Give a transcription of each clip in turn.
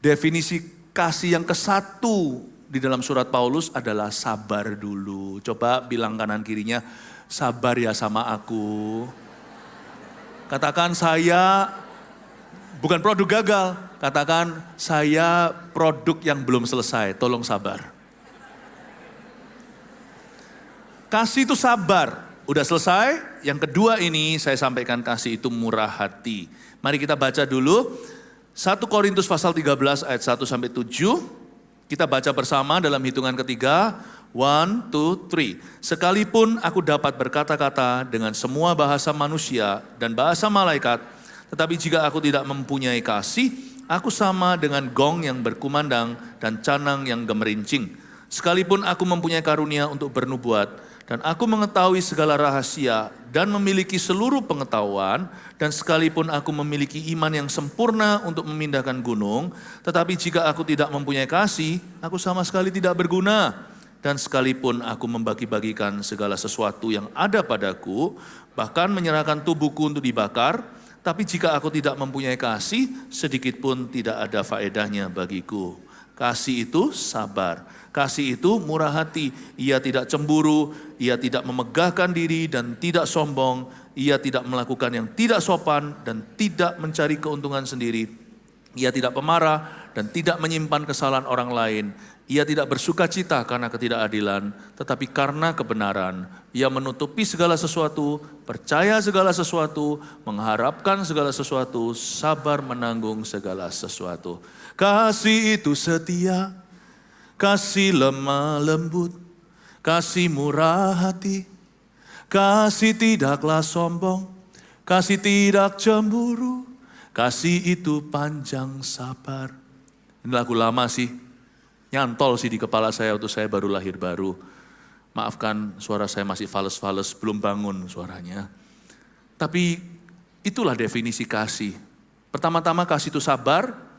Definisi kasih yang kesatu di dalam surat Paulus adalah sabar dulu. Coba bilang kanan kirinya, sabar ya sama aku. Katakan saya bukan produk gagal, katakan saya produk yang belum selesai, tolong sabar. Kasih itu sabar, udah selesai. Yang kedua ini saya sampaikan kasih itu murah hati. Mari kita baca dulu 1 Korintus pasal 13 ayat 1 sampai 7. Kita baca bersama dalam hitungan ketiga. 1, 2, 3. Sekalipun aku dapat berkata-kata dengan semua bahasa manusia dan bahasa malaikat, tetapi jika aku tidak mempunyai kasih, aku sama dengan gong yang berkumandang dan canang yang gemerincing. Sekalipun aku mempunyai karunia untuk bernubuat, dan aku mengetahui segala rahasia dan memiliki seluruh pengetahuan, dan sekalipun aku memiliki iman yang sempurna untuk memindahkan gunung, tetapi jika aku tidak mempunyai kasih, aku sama sekali tidak berguna. Dan sekalipun aku membagi-bagikan segala sesuatu yang ada padaku, bahkan menyerahkan tubuhku untuk dibakar, tapi jika aku tidak mempunyai kasih, sedikit pun tidak ada faedahnya bagiku. Kasih itu sabar, kasih itu murah hati, ia tidak cemburu, ia tidak memegahkan diri dan tidak sombong, ia tidak melakukan yang tidak sopan dan tidak mencari keuntungan sendiri, ia tidak pemarah dan tidak menyimpan kesalahan orang lain, ia tidak bersuka cita karena ketidakadilan, tetapi karena kebenaran, ia menutupi segala sesuatu, percaya segala sesuatu, mengharapkan segala sesuatu, sabar menanggung segala sesuatu. Kasih itu setia, kasih lemah lembut, kasih murah hati, kasih tidaklah sombong, kasih tidak cemburu, kasih itu panjang sabar. Ini lagu lama sih, nyantol sih di kepala saya waktu saya baru lahir baru. Maafkan suara saya masih fales-fales, belum bangun suaranya. Tapi itulah definisi kasih. Pertama-tama kasih itu sabar.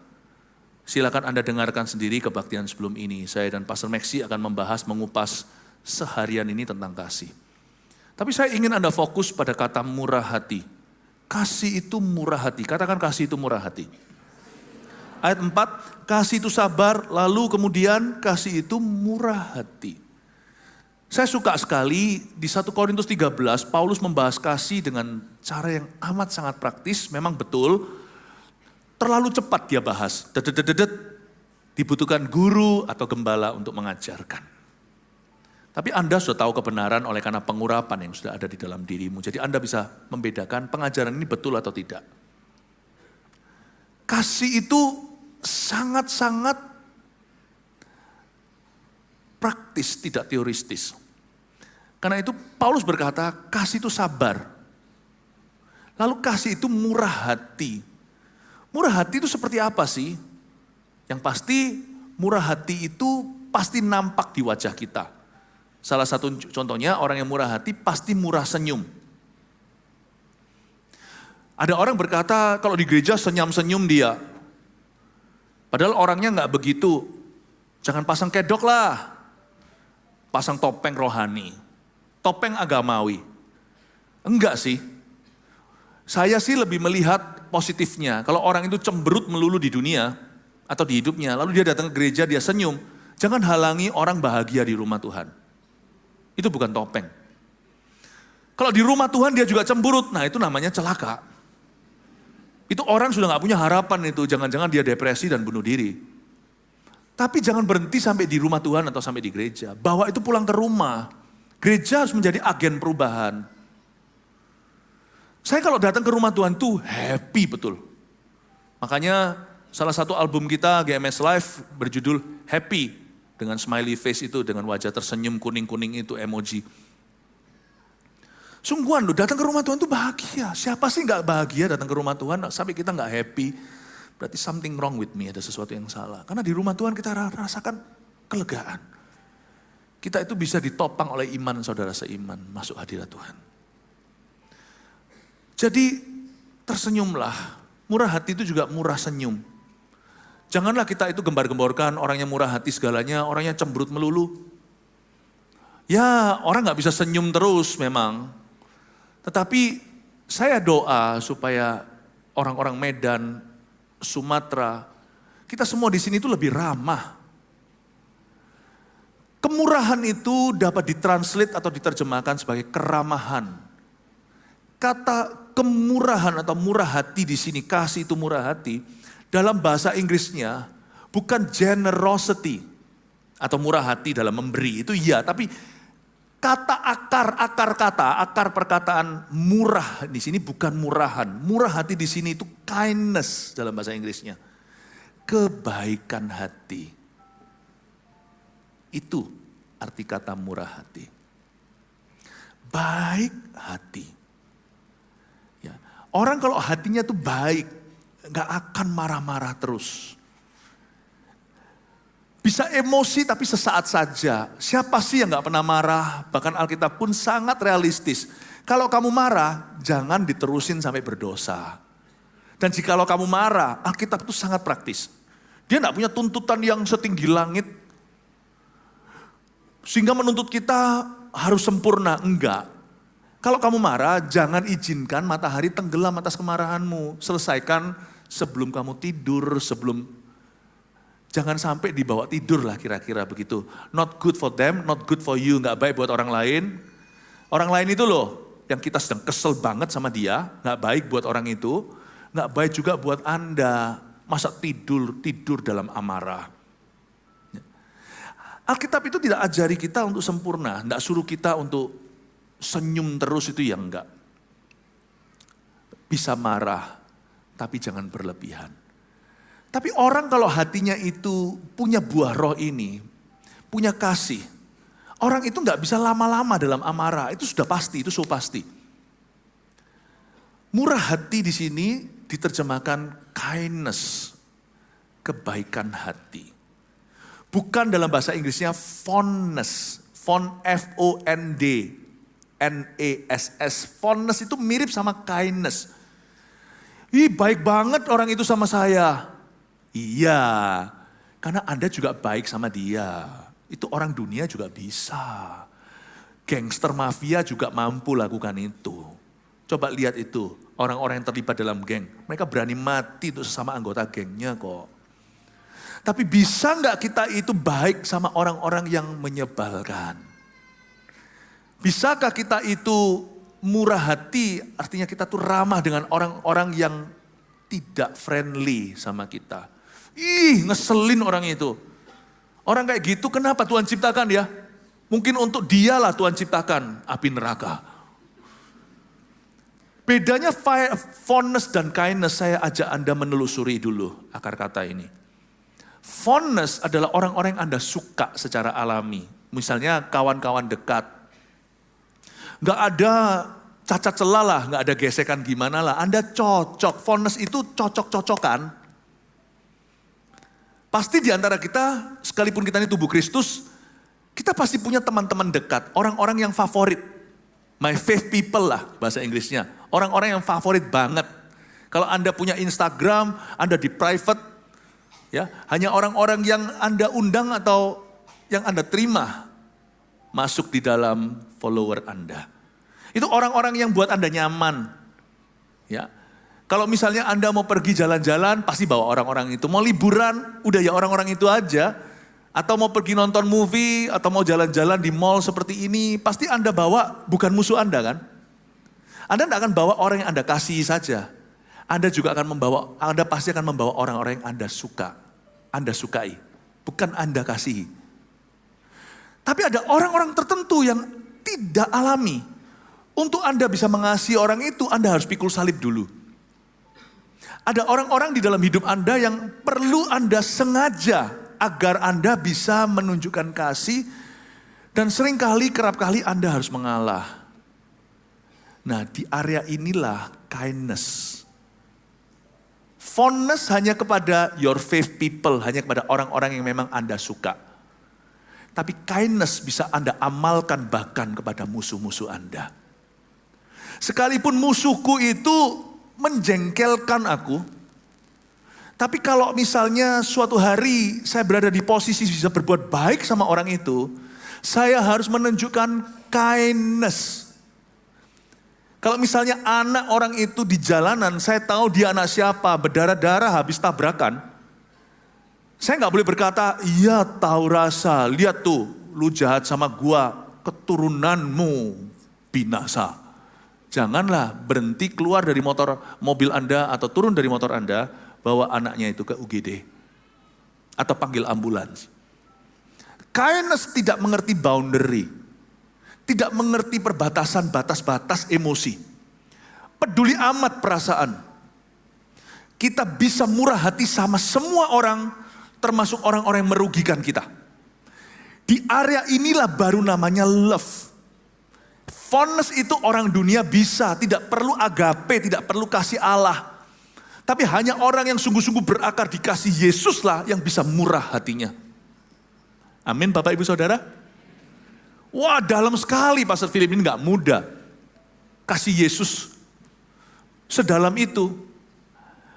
Silakan Anda dengarkan sendiri kebaktian sebelum ini. Saya dan Pastor Maxi akan membahas, mengupas seharian ini tentang kasih. Tapi saya ingin Anda fokus pada kata murah hati. Kasih itu murah hati. Katakan kasih itu murah hati. Ayat 4, kasih itu sabar, lalu kemudian kasih itu murah hati. Saya suka sekali di 1 Korintus 13, Paulus membahas kasih dengan cara yang amat sangat praktis, memang betul. Terlalu cepat dia bahas, dibutuhkan guru atau gembala untuk mengajarkan. Tapi Anda sudah tahu kebenaran oleh karena pengurapan yang sudah ada di dalam dirimu. Jadi Anda bisa membedakan pengajaran ini betul atau tidak. Kasih itu sangat-sangat praktis, tidak teoristis. Karena itu Paulus berkata, kasih itu sabar. Lalu kasih itu murah hati. Murah hati itu seperti apa sih? Yang pasti murah hati itu pasti nampak di wajah kita. Salah satu contohnya orang yang murah hati pasti murah senyum. Ada orang berkata kalau di gereja senyum-senyum dia. Padahal orangnya nggak begitu. Jangan pasang kedok lah. Pasang topeng rohani. Topeng agamawi. Enggak sih. Saya sih lebih melihat positifnya. Kalau orang itu cemberut melulu di dunia atau di hidupnya, lalu dia datang ke gereja, dia senyum. Jangan halangi orang bahagia di rumah Tuhan. Itu bukan topeng. Kalau di rumah Tuhan dia juga cemberut, nah itu namanya celaka. Itu orang sudah gak punya harapan itu, jangan-jangan dia depresi dan bunuh diri. Tapi jangan berhenti sampai di rumah Tuhan atau sampai di gereja. Bawa itu pulang ke rumah. Gereja harus menjadi agen perubahan. Saya kalau datang ke rumah Tuhan tuh happy betul. Makanya salah satu album kita GMS Live berjudul Happy. Dengan smiley face itu, dengan wajah tersenyum kuning-kuning itu emoji. Sungguhan loh, datang ke rumah Tuhan tuh bahagia. Siapa sih gak bahagia datang ke rumah Tuhan sampai kita gak happy. Berarti something wrong with me, ada sesuatu yang salah. Karena di rumah Tuhan kita rasakan kelegaan. Kita itu bisa ditopang oleh iman saudara seiman masuk hadirat Tuhan. Jadi tersenyumlah, murah hati itu juga murah senyum. Janganlah kita itu gembar-gemborkan orang yang murah hati segalanya, orangnya cemberut melulu. Ya orang gak bisa senyum terus memang. Tetapi saya doa supaya orang-orang Medan, Sumatera, Kita semua di sini itu lebih ramah. Kemurahan itu dapat ditranslate atau diterjemahkan sebagai keramahan. Kata kemurahan atau murah hati di sini, kasih itu murah hati, dalam bahasa Inggrisnya bukan generosity atau murah hati dalam memberi, itu iya, tapi kata akar perkataan murah di sini bukan murahan. Murah hati di sini itu kindness dalam bahasa Inggrisnya. Kebaikan hati. Itu arti kata murah hati. Baik hati. Ya. Orang kalau hatinya tuh baik, gak akan marah-marah terus. Bisa emosi tapi sesaat saja. Siapa sih yang gak pernah marah? Bahkan Alkitab pun sangat realistis. Kalau kamu marah, jangan diterusin sampai berdosa. Dan jikalau kamu marah, Alkitab itu sangat praktis. Dia gak punya tuntutan yang setinggi langit, sehingga menuntut kita harus sempurna. Enggak. Kalau kamu marah, jangan izinkan matahari tenggelam atas kemarahanmu. Selesaikan sebelum kamu tidur, jangan sampai dibawa tidur lah kira-kira begitu. Not good for them, not good for you. Enggak baik buat orang lain. Orang lain itu loh, yang kita sedang kesel banget sama dia, enggak baik buat orang itu. Enggak baik juga buat Anda. Masa tidur dalam amarah. Alkitab itu tidak ajari kita untuk sempurna, tidak suruh kita untuk senyum terus, itu ya enggak. Bisa marah, tapi jangan berlebihan. Tapi orang kalau hatinya itu punya buah roh ini, punya kasih, orang itu enggak bisa lama-lama dalam amarah, itu sudah pasti, itu so pasti. Murah hati di sini diterjemahkan kindness, kebaikan hati. Bukan dalam bahasa Inggrisnya fondness, F-O-N-D, N-E-S-S. Fondness itu mirip sama kindness. Ih, baik banget orang itu sama saya. Iya, karena Anda juga baik sama dia. Itu orang dunia juga bisa. Gangster mafia juga mampu lakukan itu. Coba lihat itu, orang-orang yang terlibat dalam geng. Mereka berani mati untuk sesama anggota gengnya kok. Tapi bisa nggak kita itu baik sama orang-orang yang menyebalkan? Bisakah kita itu murah hati, artinya kita tuh ramah dengan orang-orang yang tidak friendly sama kita. Ih, ngeselin orang itu. Orang kayak gitu kenapa Tuhan ciptakan ya? Mungkin untuk dialah Tuhan ciptakan api neraka. Bedanya fondness dan kindness, saya ajak Anda menelusuri dulu akar kata ini. Fondness adalah orang-orang yang Anda suka secara alami. Misalnya kawan-kawan dekat. Gak ada cacat celah lah, gak ada gesekan gimana lah. Anda cocok, fondness itu cocok-cocokan. Pasti di antara kita, sekalipun kita ini tubuh Kristus, kita pasti punya teman-teman dekat. Orang-orang yang favorit. My faith people lah bahasa Inggrisnya. Orang-orang yang favorit banget. Kalau Anda punya Instagram, Anda di private, ya, hanya orang-orang yang Anda undang atau yang Anda terima masuk di dalam follower Anda. Itu orang-orang yang buat Anda nyaman. Ya. Kalau misalnya Anda mau pergi jalan-jalan, pasti bawa orang-orang itu. Mau liburan, udah ya orang-orang itu aja. Atau mau pergi nonton movie, atau mau jalan-jalan di mall seperti ini, pasti Anda bawa bukan musuh Anda kan? Anda tidak akan bawa orang yang Anda kasihi saja. Anda pasti akan membawa orang-orang yang Anda suka. Anda sukai, bukan Anda kasihi. Tapi ada orang-orang tertentu yang tidak alami. Untuk Anda bisa mengasihi orang itu, Anda harus pikul salib dulu. Ada orang-orang di dalam hidup Anda yang perlu Anda sengaja agar Anda bisa menunjukkan kasih, dan seringkali, kerap kali Anda harus mengalah. Nah, di area inilah kindness. Fondness hanya kepada your faith people, hanya kepada orang-orang yang memang Anda suka. Tapi kindness bisa Anda amalkan bahkan kepada musuh-musuh Anda. Sekalipun musuhku itu menjengkelkan aku, tapi kalau misalnya suatu hari saya berada di posisi bisa berbuat baik sama orang itu, saya harus menunjukkan kindness. Kalau misalnya anak orang itu di jalanan, saya tahu dia anak siapa, berdarah-darah habis tabrakan. Saya nggak boleh berkata, iya tahu rasa, lihat tuh, lu jahat sama gua, keturunanmu binasa. Janganlah berhenti keluar dari mobil Anda atau turun dari motor Anda, bawa anaknya itu ke UGD. Atau panggil ambulans. Kindness tidak mengerti boundary. Tidak mengerti perbatasan, batas-batas emosi. Peduli amat perasaan. Kita bisa murah hati sama semua orang, termasuk orang-orang yang merugikan kita. Di area inilah baru namanya love. Fondness itu orang dunia bisa, tidak perlu agape, tidak perlu kasih Allah. Tapi hanya orang yang sungguh-sungguh berakar di kasih Yesus lah yang bisa murah hatinya. Amin Bapak Ibu Saudara. Wah dalam sekali Pastor Philip ini gak mudah. Kasih Yesus sedalam itu.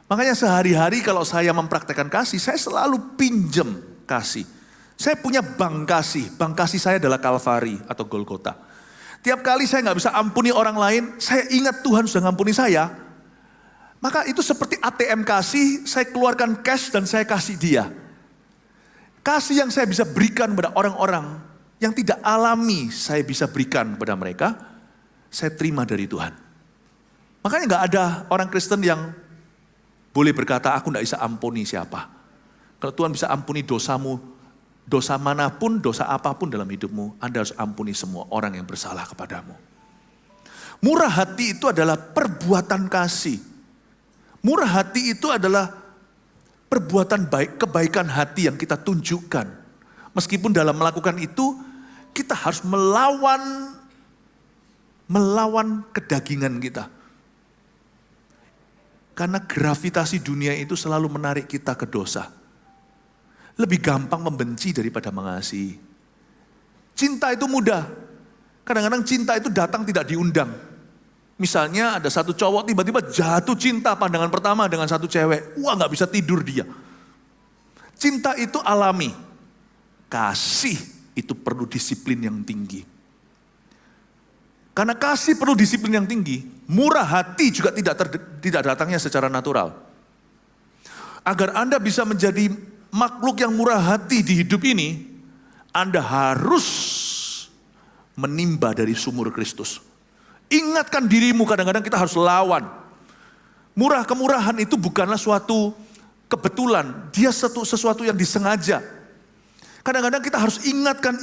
Makanya sehari-hari kalau saya mempraktekkan kasih, saya selalu pinjam kasih. Saya punya bank kasih saya adalah Kalvari atau Golgota. Tiap kali saya gak bisa ampuni orang lain, saya ingat Tuhan sudah ngampuni saya. Maka itu seperti ATM kasih, saya keluarkan cash dan saya kasih dia. Kasih yang saya bisa berikan kepada orang-orang yang tidak alami saya bisa berikan kepada mereka, saya terima dari Tuhan. Makanya gak ada orang Kristen yang boleh berkata, aku gak bisa ampuni siapa. Kalau Tuhan bisa ampuni dosamu, dosa manapun, dosa apapun dalam hidupmu, Anda harus ampuni semua orang yang bersalah kepadamu. Murah hati itu adalah perbuatan kasih. Murah hati itu adalah perbuatan baik, kebaikan hati yang kita tunjukkan. Meskipun dalam melakukan itu, kita harus melawan kedagingan kita. Karena gravitasi dunia itu selalu menarik kita ke dosa. Lebih gampang membenci daripada mengasihi. Cinta itu mudah. Kadang-kadang cinta itu datang tidak diundang. Misalnya ada satu cowok tiba-tiba jatuh cinta pandangan pertama dengan satu cewek. Wah gak bisa tidur dia. Cinta itu alami. Kasih itu perlu disiplin yang tinggi. Karena kasih perlu disiplin yang tinggi. Murah hati juga tidak datangnya secara natural. Agar Anda bisa menjadi makhluk yang murah hati di hidup ini, Anda harus menimba dari sumur Kristus. Ingatkan dirimu, kadang-kadang kita harus lawan. Kemurahan itu bukanlah suatu kebetulan, dia sesuatu yang disengaja. Kadang-kadang kita harus ingatkan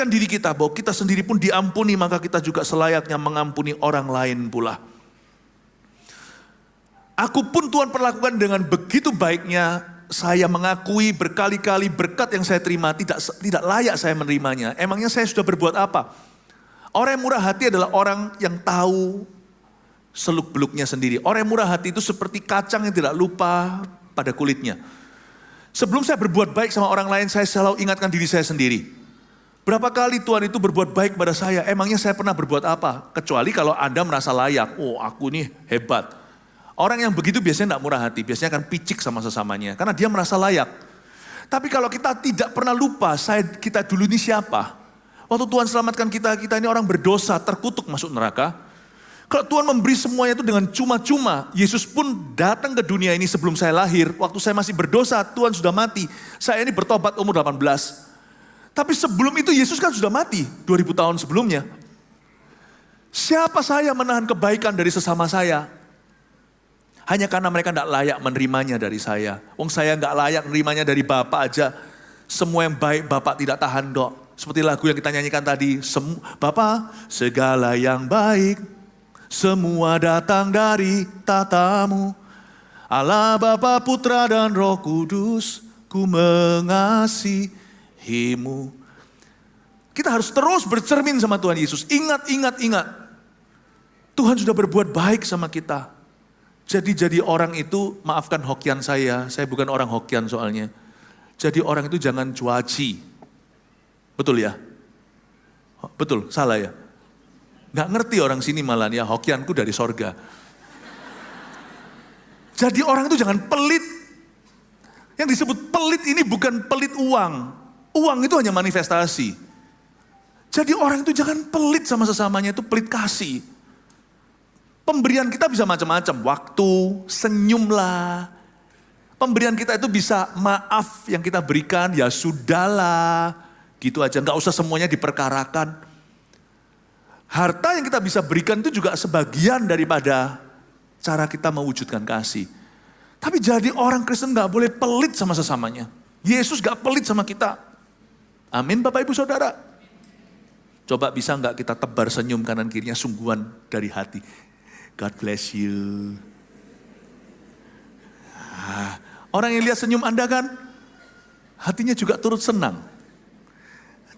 diri kita bahwa kita sendiri pun diampuni, maka kita juga selayaknya mengampuni orang lain pula. Aku pun Tuhan perlakukan dengan begitu baiknya. Saya mengakui berkali-kali berkat yang saya terima tidak layak saya menerimanya. Emangnya saya sudah berbuat apa? Orang yang murah hati adalah orang yang tahu seluk-beluknya sendiri. Orang yang murah hati itu seperti kacang yang tidak lupa pada kulitnya. Sebelum saya berbuat baik sama orang lain, saya selalu ingatkan diri saya sendiri. Berapa kali Tuhan itu berbuat baik pada saya? Emangnya saya pernah berbuat apa? Kecuali kalau Anda merasa layak. Oh aku nih hebat. Orang yang begitu biasanya tidak murah hati, biasanya akan picik sama sesamanya, karena dia merasa layak. Tapi kalau kita tidak pernah lupa, kita dulu ini siapa? Waktu Tuhan selamatkan kita ini orang berdosa, terkutuk masuk neraka. Kalau Tuhan memberi semuanya itu dengan cuma-cuma, Yesus pun datang ke dunia ini sebelum saya lahir, waktu saya masih berdosa, Tuhan sudah mati. Saya ini bertobat umur 18. Tapi sebelum itu Yesus kan sudah mati, 2000 tahun sebelumnya. Siapa saya menahan kebaikan dari sesama saya? Hanya karena mereka tidak layak menerimanya dari saya. Wong saya nggak layak menerimanya dari Bapak aja. Semua yang baik Bapak tidak tahan dok. Seperti lagu yang kita nyanyikan tadi. Bapak, segala yang baik, semua datang dari tatamu. Allah Bapa, Putra dan Roh Kudus, ku mengasihimu. Kita harus terus bercermin sama Tuhan Yesus. Ingat. Tuhan sudah berbuat baik sama kita. Jadi orang itu, maafkan hokian saya bukan orang hokian soalnya. Jadi orang itu jangan cuaci. Betul ya? Betul, salah ya? Gak ngerti orang sini malah ya, hokianku dari sorga. Jadi orang itu jangan pelit. Yang disebut pelit ini bukan pelit uang. Uang itu hanya manifestasi. Jadi orang itu jangan pelit sama sesamanya, itu pelit kasih. Pemberian kita bisa macam-macam, waktu, senyumlah, Pemberian kita itu bisa maaf yang kita berikan, ya sudahlah. Gitu aja, nggak usah semuanya diperkarakan. Harta yang kita bisa berikan itu juga sebagian daripada cara kita mewujudkan kasih. Tapi jadi orang Kristen nggak boleh pelit sama sesamanya. Yesus nggak pelit sama kita. Amin Bapak Ibu Saudara. Coba bisa nggak kita tebar senyum kanan kirinya sungguhan dari hati. God bless you. Orang yang lihat senyum Anda kan, hatinya juga turut senang.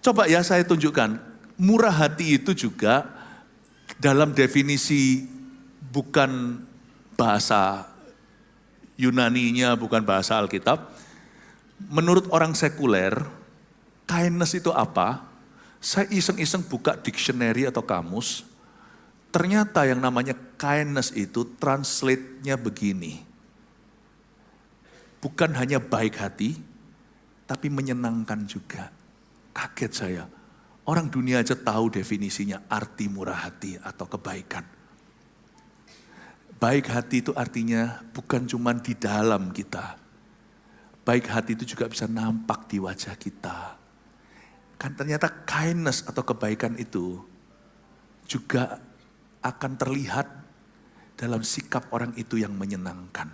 Coba ya saya tunjukkan, murah hati itu juga dalam definisi bukan bahasa Yunaninya, bukan bahasa Alkitab. Menurut orang sekuler, kindness itu apa? Saya iseng-iseng buka dictionary atau kamus, ternyata yang namanya kindness itu translate-nya begini. Bukan hanya baik hati, tapi menyenangkan juga. Kaget saya. Orang dunia aja tahu definisinya arti murah hati atau kebaikan. Baik hati itu artinya bukan cuma di dalam kita. Baik hati itu juga bisa nampak di wajah kita. Kan ternyata kindness atau kebaikan itu juga akan terlihat dalam sikap orang itu yang menyenangkan.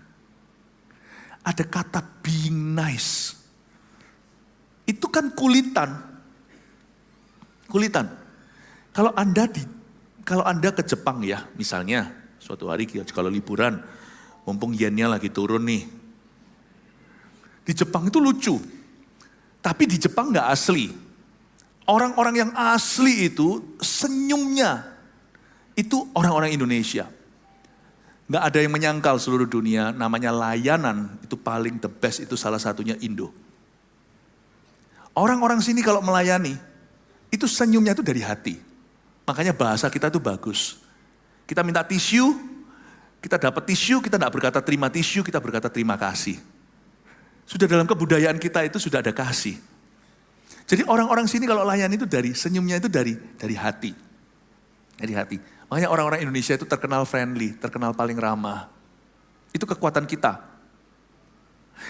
Ada kata being nice. Itu kan kulitan. Kulitan. Kalau Anda ke Jepang ya, misalnya suatu hari kalau liburan, mumpung yennya lagi turun nih. Di Jepang itu lucu. Tapi di Jepang nggak asli. Orang-orang yang asli itu senyumnya itu orang-orang Indonesia. Nggak ada yang menyangkal seluruh dunia, namanya layanan itu paling the best, itu salah satunya Indo. Orang-orang sini kalau melayani, itu senyumnya itu dari hati. Makanya bahasa kita itu bagus. Kita minta tisu, kita dapat tisu, kita nggak berkata terima tisu, kita berkata terima kasih. Sudah dalam kebudayaan kita itu sudah ada kasih. Jadi orang-orang sini kalau layani itu dari senyumnya itu dari hati. Dari hati. Makanya orang-orang Indonesia itu terkenal friendly, terkenal paling ramah. Itu kekuatan kita.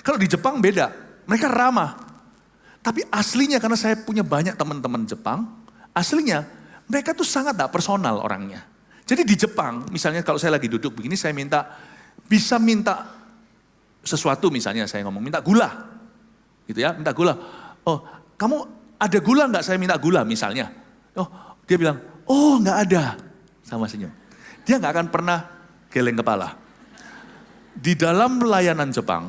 Kalau di Jepang beda, mereka ramah. Tapi aslinya karena saya punya banyak teman-teman Jepang, aslinya mereka tuh sangat gak personal orangnya. Jadi di Jepang, misalnya kalau saya lagi duduk begini, saya bisa minta sesuatu, misalnya saya ngomong, minta gula. Gitu ya, minta gula. Oh, kamu ada gula nggak? Saya minta gula misalnya. Oh, dia bilang, oh nggak ada. Sama senyum. Dia nggak akan pernah geleng kepala. Di dalam layanan Jepang,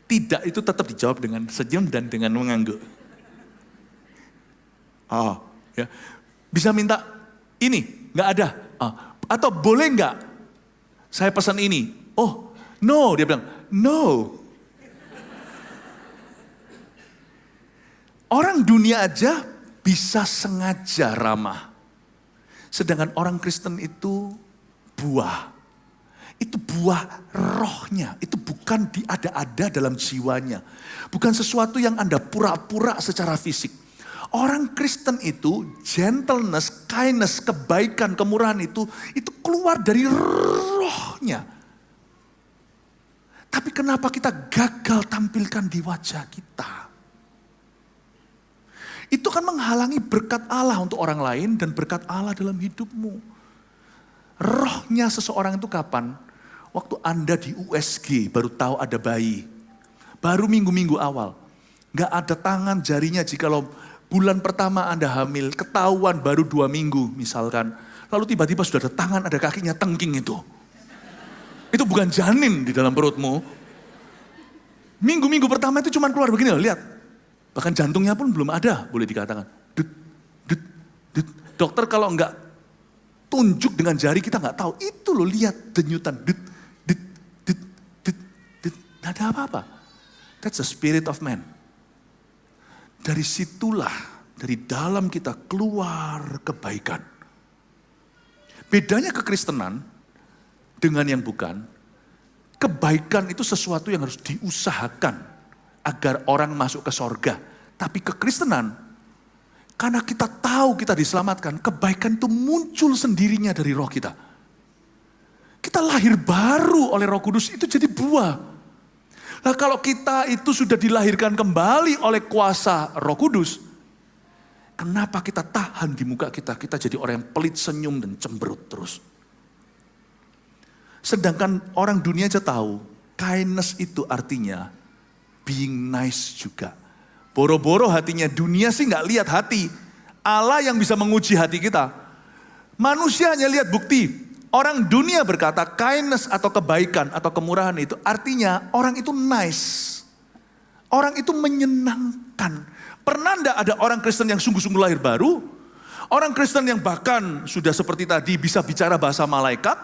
tidak itu tetap dijawab dengan senyum dan dengan mengangguk. Oh, ya. Bisa minta ini, nggak ada. Oh, atau boleh nggak? Saya pesan ini. Oh, no. Dia bilang, no. Orang dunia aja bisa sengaja ramah. Sedangkan orang Kristen itu buah. Itu buah rohnya. Itu bukan diada-ada dalam jiwanya. Bukan sesuatu yang Anda pura-pura secara fisik. Orang Kristen itu gentleness, kindness, kebaikan, kemurahan itu keluar dari rohnya. Tapi kenapa kita gagal tampilkan di wajah kita? Itu kan menghalangi berkat Allah untuk orang lain dan berkat Allah dalam hidupmu. Rohnya seseorang itu kapan? Waktu Anda di USG baru tahu ada bayi. Baru minggu-minggu awal. Gak ada tangan jarinya jikalau bulan pertama Anda hamil. Ketahuan baru 2 minggu misalkan. Lalu tiba-tiba sudah ada tangan, ada kakinya tengking itu. Itu bukan janin di dalam perutmu. Minggu-minggu pertama itu cuma keluar begini loh, lihat. Bahkan jantungnya pun belum ada, boleh dikatakan. Dut, dut, dut. Dokter kalau enggak tunjuk dengan jari kita enggak tahu. Itu loh, lihat denyutan. Dut, dut, dut, dut, dut. Tidak ada apa-apa. That's the spirit of man. Dari situlah, dari dalam kita keluar kebaikan. Bedanya kekristenan dengan yang bukan, kebaikan itu sesuatu yang harus diusahakan agar orang masuk ke sorga. Tapi kekristenan, karena kita tahu kita diselamatkan, kebaikan itu muncul sendirinya dari roh kita. Kita lahir baru oleh Roh Kudus, itu jadi buah. Nah kalau kita itu sudah dilahirkan kembali oleh kuasa Roh Kudus, kenapa kita tahan di muka kita? Kita jadi orang yang pelit, senyum, dan cemberut terus. Sedangkan orang dunia aja tahu, kindness itu artinya being nice juga. Boro-boro hatinya, dunia sih nggak lihat hati. Allah yang bisa menguji hati kita. Manusia hanya lihat bukti. Orang dunia berkata kindness atau kebaikan atau kemurahan itu artinya orang itu nice. Orang itu menyenangkan. Pernah enggak ada orang Kristen yang sungguh-sungguh lahir baru? Orang Kristen yang bahkan sudah seperti tadi bisa bicara bahasa malaikat.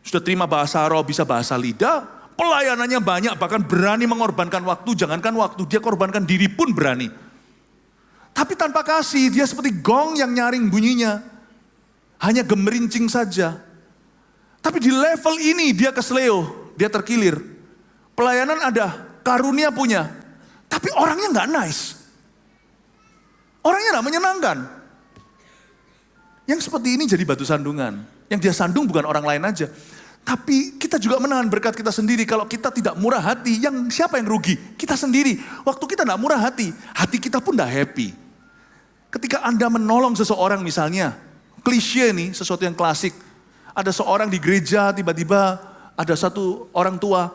Sudah terima bahasa roh, bisa bahasa lidah. Pelayanannya banyak, bahkan berani mengorbankan waktu. Jangankan waktu, dia korbankan diri pun berani. Tapi tanpa kasih, dia seperti gong yang nyaring bunyinya. Hanya gemerincing saja. Tapi di level ini dia kesleo, dia terkilir. Pelayanan ada, karunia punya. Tapi orangnya nggak nice. Orangnya nggak menyenangkan. Yang seperti ini jadi batu sandungan. Yang dia sandung bukan orang lain aja. Tapi kita juga menahan berkat kita sendiri. Kalau kita tidak murah hati, siapa yang rugi? Kita sendiri. Waktu kita tidak murah hati kita pun tidak happy. Ketika Anda menolong seseorang misalnya, klise nih, sesuatu yang klasik. Ada seorang di gereja, tiba-tiba ada satu orang tua.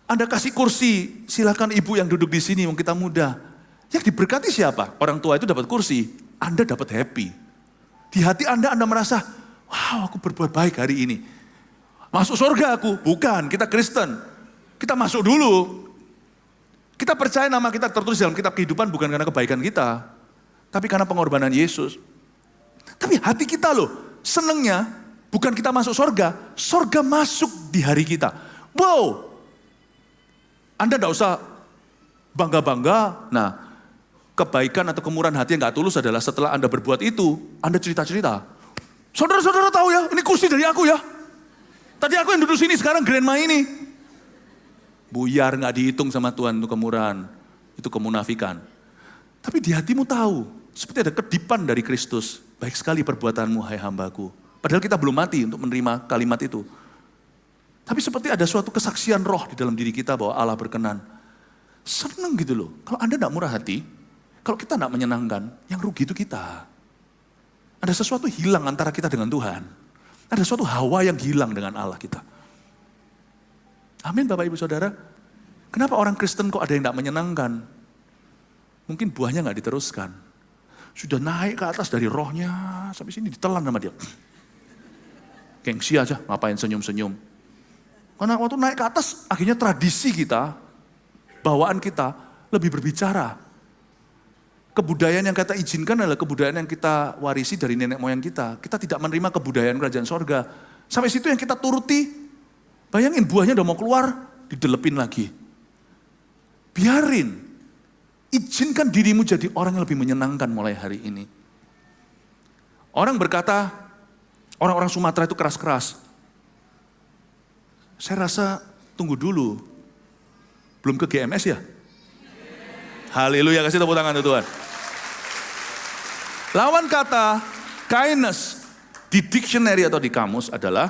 Anda kasih kursi, silakan ibu yang duduk di sini, kita muda. Yang diberkati siapa? Orang tua itu dapat kursi, Anda dapat happy. Di hati Anda merasa, wow aku berbuat baik hari ini. Masuk surga aku? Bukan, kita Kristen. Kita masuk dulu. Kita percaya nama kita tertulis dalam kitab kehidupan bukan karena kebaikan kita. Tapi karena pengorbanan Yesus. Tapi hati kita loh, senengnya bukan kita masuk surga masuk di hari kita. Wow, Anda tidak usah bangga-bangga. Nah, kebaikan atau kemurahan hati yang gak tulus adalah setelah Anda berbuat itu, Anda cerita-cerita. Saudara-saudara tahu ya, ini kursi dari aku ya. Tadi aku yang duduk sini, sekarang grandma ini. Buyar gak dihitung sama Tuhan itu kemurahan, itu kemunafikan. Tapi di hatimu tahu, seperti ada kedipan dari Kristus. Baik sekali perbuatanmu, hai hambaku. Padahal kita belum mati untuk menerima kalimat itu. Tapi seperti ada suatu kesaksian roh di dalam diri kita bahwa Allah berkenan. Senang gitu loh. Kalau Anda tidak murah hati, kalau kita tidak menyenangkan, yang rugi itu kita. Ada sesuatu hilang antara kita dengan Tuhan. Ada suatu hawa yang hilang dengan Allah kita. Amin Bapak Ibu Saudara. Kenapa orang Kristen kok ada yang tidak menyenangkan? Mungkin buahnya nggak diteruskan. Sudah naik ke atas dari rohnya, sampai sini ditelan sama dia. Gengsi aja, ngapain senyum-senyum. Karena waktu naik ke atas, akhirnya tradisi kita, bawaan kita lebih berbicara. Kebudayaan yang kita izinkan adalah kebudayaan yang kita warisi dari nenek moyang kita. Kita tidak menerima kebudayaan kerajaan sorga. Sampai situ yang kita turuti, bayangin buahnya udah mau keluar, didelepin lagi. Biarin, izinkan dirimu jadi orang yang lebih menyenangkan mulai hari ini. Orang berkata, orang-orang Sumatera itu keras-keras. Saya rasa tunggu dulu. Belum ke GMS ya? Haleluya, kasih tepuk tangan tuh Tuhan. Lawan kata kindness di dictionary atau di kamus adalah,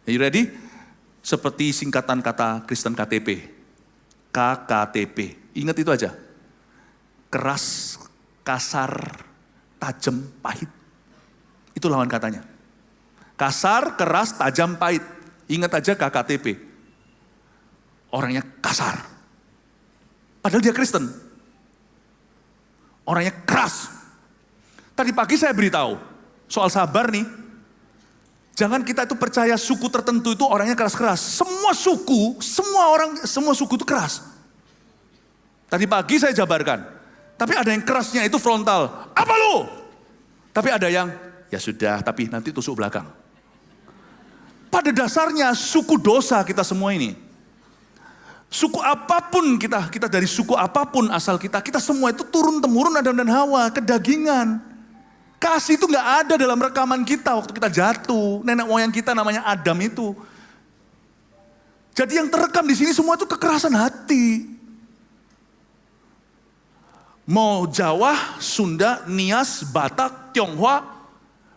are you ready? Seperti singkatan kata Kristen KTP. KKTP. Ingat itu aja. Keras, kasar, tajam, pahit. Itu lawan katanya. Kasar, keras, tajam, pahit. Ingat aja KKTP. Orangnya kasar. Padahal dia Kristen. Orangnya keras. Tadi pagi saya beritahu soal sabar nih. Jangan kita itu percaya suku tertentu itu orangnya keras-keras. Semua suku itu keras. Tadi pagi saya jabarkan. Tapi ada yang kerasnya itu frontal. Apa lu? Tapi ada yang, ya sudah, tapi nanti tusuk belakang. Pada dasarnya suku dosa kita semua ini. Suku apapun kita dari suku apapun asal kita semua itu turun-temurun Adam dan Hawa, kedagingan. Kasih itu gak ada dalam rekaman kita waktu kita jatuh. Nenek moyang kita namanya Adam itu. Jadi yang terekam di sini semua itu kekerasan hati. Mau Jawa, Sunda, Nias, Batak, Tionghoa,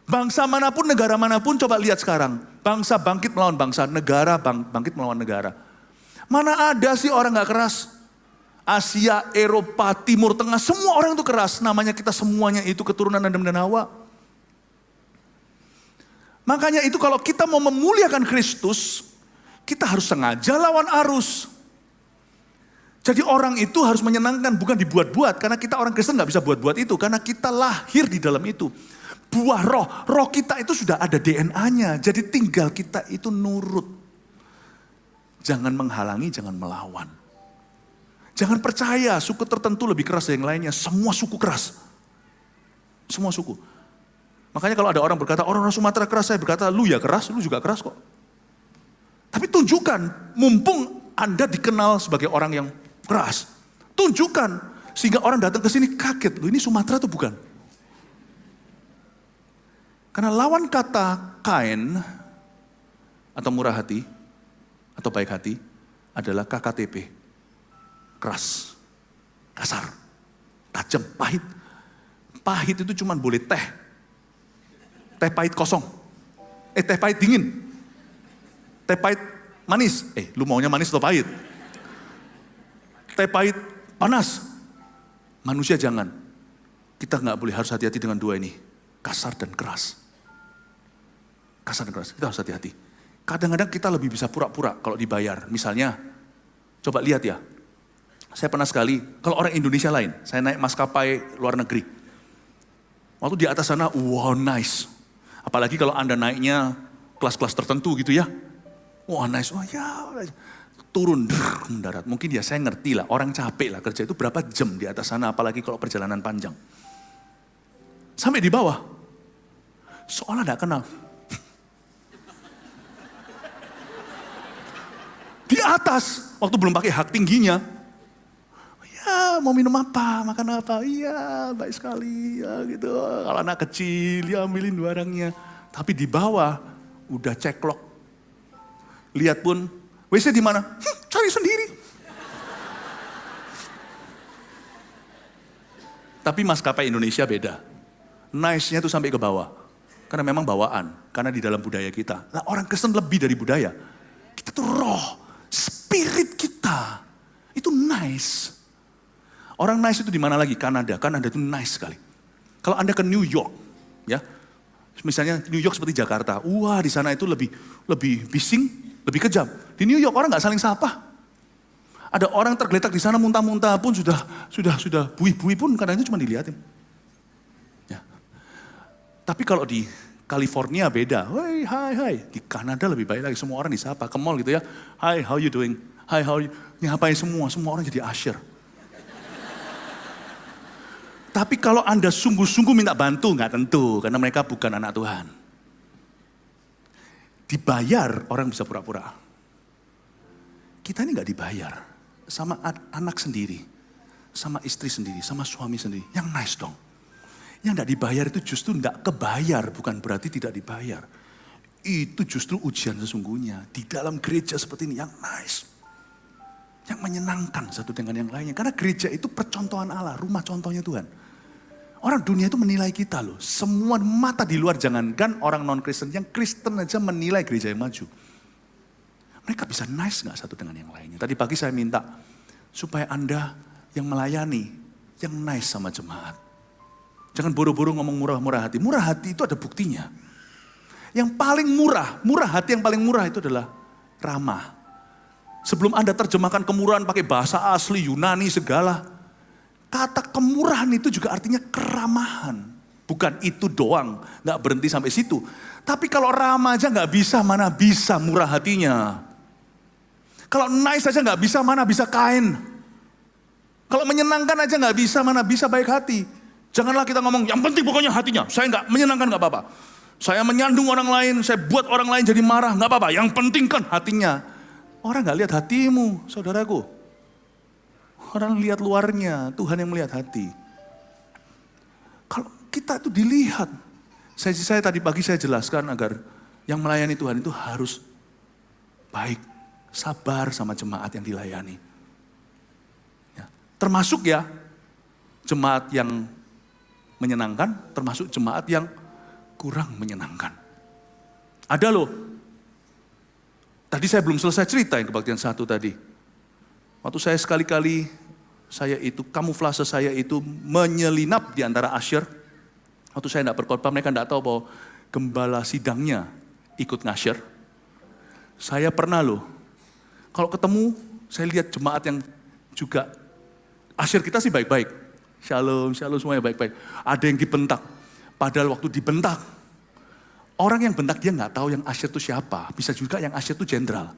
bangsa manapun, negara manapun, coba lihat sekarang. Bangsa bangkit melawan bangsa, negara bangkit melawan negara. Mana ada sih orang gak keras? Asia, Eropa, Timur Tengah, semua orang itu keras. Namanya kita semuanya itu keturunan Adam dan Hawa. Makanya itu kalau kita mau memuliakan Kristus, kita harus sengaja lawan arus. Jadi orang itu harus menyenangkan, bukan dibuat-buat. Karena kita orang Kristen gak bisa buat-buat itu. Karena kita lahir di dalam itu. Buah roh, roh kita itu sudah ada DNA-nya. Jadi tinggal kita itu nurut. Jangan menghalangi, jangan melawan. Jangan percaya suku tertentu lebih keras dari yang lainnya. Semua suku keras. Semua suku. Makanya kalau ada orang berkata, orang Sumatera keras, saya berkata, lu ya keras, lu juga keras kok. Tapi tunjukkan, mumpung Anda dikenal sebagai orang yang keras. Tunjukkan, sehingga orang datang ke sini kaget, lu ini Sumatera atau bukan? Karena lawan kata kain, atau murah hati, atau baik hati, adalah KKTP. Keras, kasar, tajam, pahit. Pahit itu cuma boleh teh. Teh pahit kosong. Teh pahit dingin. Teh pahit manis. Lu maunya manis atau pahit? Teh pahit panas. Manusia jangan. Kita nggak boleh, harus hati-hati dengan dua ini. Kasar dan keras. Kasar dan keras. Kita harus hati-hati. Kadang-kadang kita lebih bisa pura-pura kalau dibayar. Misalnya, coba lihat ya. Saya pernah sekali, kalau orang Indonesia lain, saya naik maskapai luar negeri. Waktu di atas sana, wow nice. Apalagi kalau Anda naiknya kelas-kelas tertentu gitu ya. Wah nice, wah ya. Turun, mendarat. Mungkin ya saya ngerti lah, orang capek lah kerja itu berapa jam di atas sana. Apalagi kalau perjalanan panjang. Sampai di bawah, seolah gak kenal. Di atas, waktu belum pakai hak tingginya. Ya mau minum apa, makan apa, iya baik sekali ya gitu. Kalau anak kecil ya ambilin barangnya. Tapi di bawah udah ceklok. Lihat pun, WC di mana? Cari sendiri. Tapi maskapai Indonesia beda. Nice-nya tuh sampai ke bawah. Karena memang bawaan, karena di dalam budaya kita. Nah, orang Kristen lebih dari budaya. Kita tuh roh, spirit kita. Itu nice. Orang nice itu di mana lagi? Kanada. Kanada itu nice sekali. Kalau Anda ke New York, ya, misalnya New York seperti Jakarta, wah di sana itu lebih bising, lebih kejam. Di New York orang nggak saling sapa. Ada orang tergeletak di sana muntah-muntah pun sudah bui-bui pun kadang-kadang cuma dilihatin. Ya. Tapi kalau di California beda. Hai. Di Kanada lebih baik lagi, semua orang disapa. Ke mall gitu ya. Hi, how you doing? Hi, how you? Ngapain semua orang jadi usher. Tapi kalau Anda sungguh-sungguh minta bantu, nggak tentu. Karena mereka bukan anak Tuhan. Dibayar, orang bisa pura-pura. Kita ini nggak dibayar. Sama anak sendiri. Sama istri sendiri, sama suami sendiri. Yang nice dong. Yang nggak dibayar itu justru nggak kebayar. Bukan berarti tidak dibayar. Itu justru ujian sesungguhnya. Di dalam gereja seperti ini, yang nice. Yang menyenangkan satu dengan yang lainnya. Karena gereja itu percontohan Allah, rumah contohnya Tuhan. Orang dunia itu menilai kita loh. Semua mata di luar, jangankan orang non-Kristen. Yang Kristen aja menilai gereja yang maju. Mereka bisa nice gak satu dengan yang lainnya. Tadi pagi saya minta supaya Anda yang melayani, yang nice sama jemaat. Jangan boro-boro ngomong murah-murah hati. Murah hati itu ada buktinya. Yang paling murah hati yang paling murah itu adalah ramah. Sebelum Anda terjemahkan kemurahan pakai bahasa asli, Yunani segala. Kata kemurahan itu juga artinya keramahan. Bukan itu doang, gak berhenti sampai situ. Tapi kalau ramah aja gak bisa, mana bisa murah hatinya. Kalau nice aja gak bisa, mana bisa kain. Kalau menyenangkan aja gak bisa, mana bisa baik hati. Janganlah kita ngomong, yang penting pokoknya hatinya. Saya gak menyenangkan gak apa-apa. Saya menyandung orang lain, saya buat orang lain jadi marah, gak apa-apa. Yang penting kan hatinya. Orang gak lihat hatimu, saudaraku. Orang lihat luarnya, Tuhan yang melihat hati. Kalau kita itu dilihat. Saya tadi pagi saya jelaskan agar yang melayani Tuhan itu harus baik, sabar sama jemaat yang dilayani. Ya. Termasuk ya, jemaat yang menyenangkan, termasuk jemaat yang kurang menyenangkan. Ada loh. Tadi saya belum selesai cerita yang kebaktian satu tadi. Waktu saya sekali-kali, kamuflase saya itu menyelinap di antara usher. Waktu saya tidak berkhotbah, mereka tidak tahu bahwa gembala sidangnya ikut ngasher. Saya pernah loh, kalau ketemu, saya lihat jemaat yang juga, usher kita sih baik-baik. Shalom, shalom semuanya baik-baik. Ada yang dibentak, padahal waktu dibentak, orang yang bentak dia nggak tahu yang usher itu siapa. Bisa juga yang usher itu jenderal.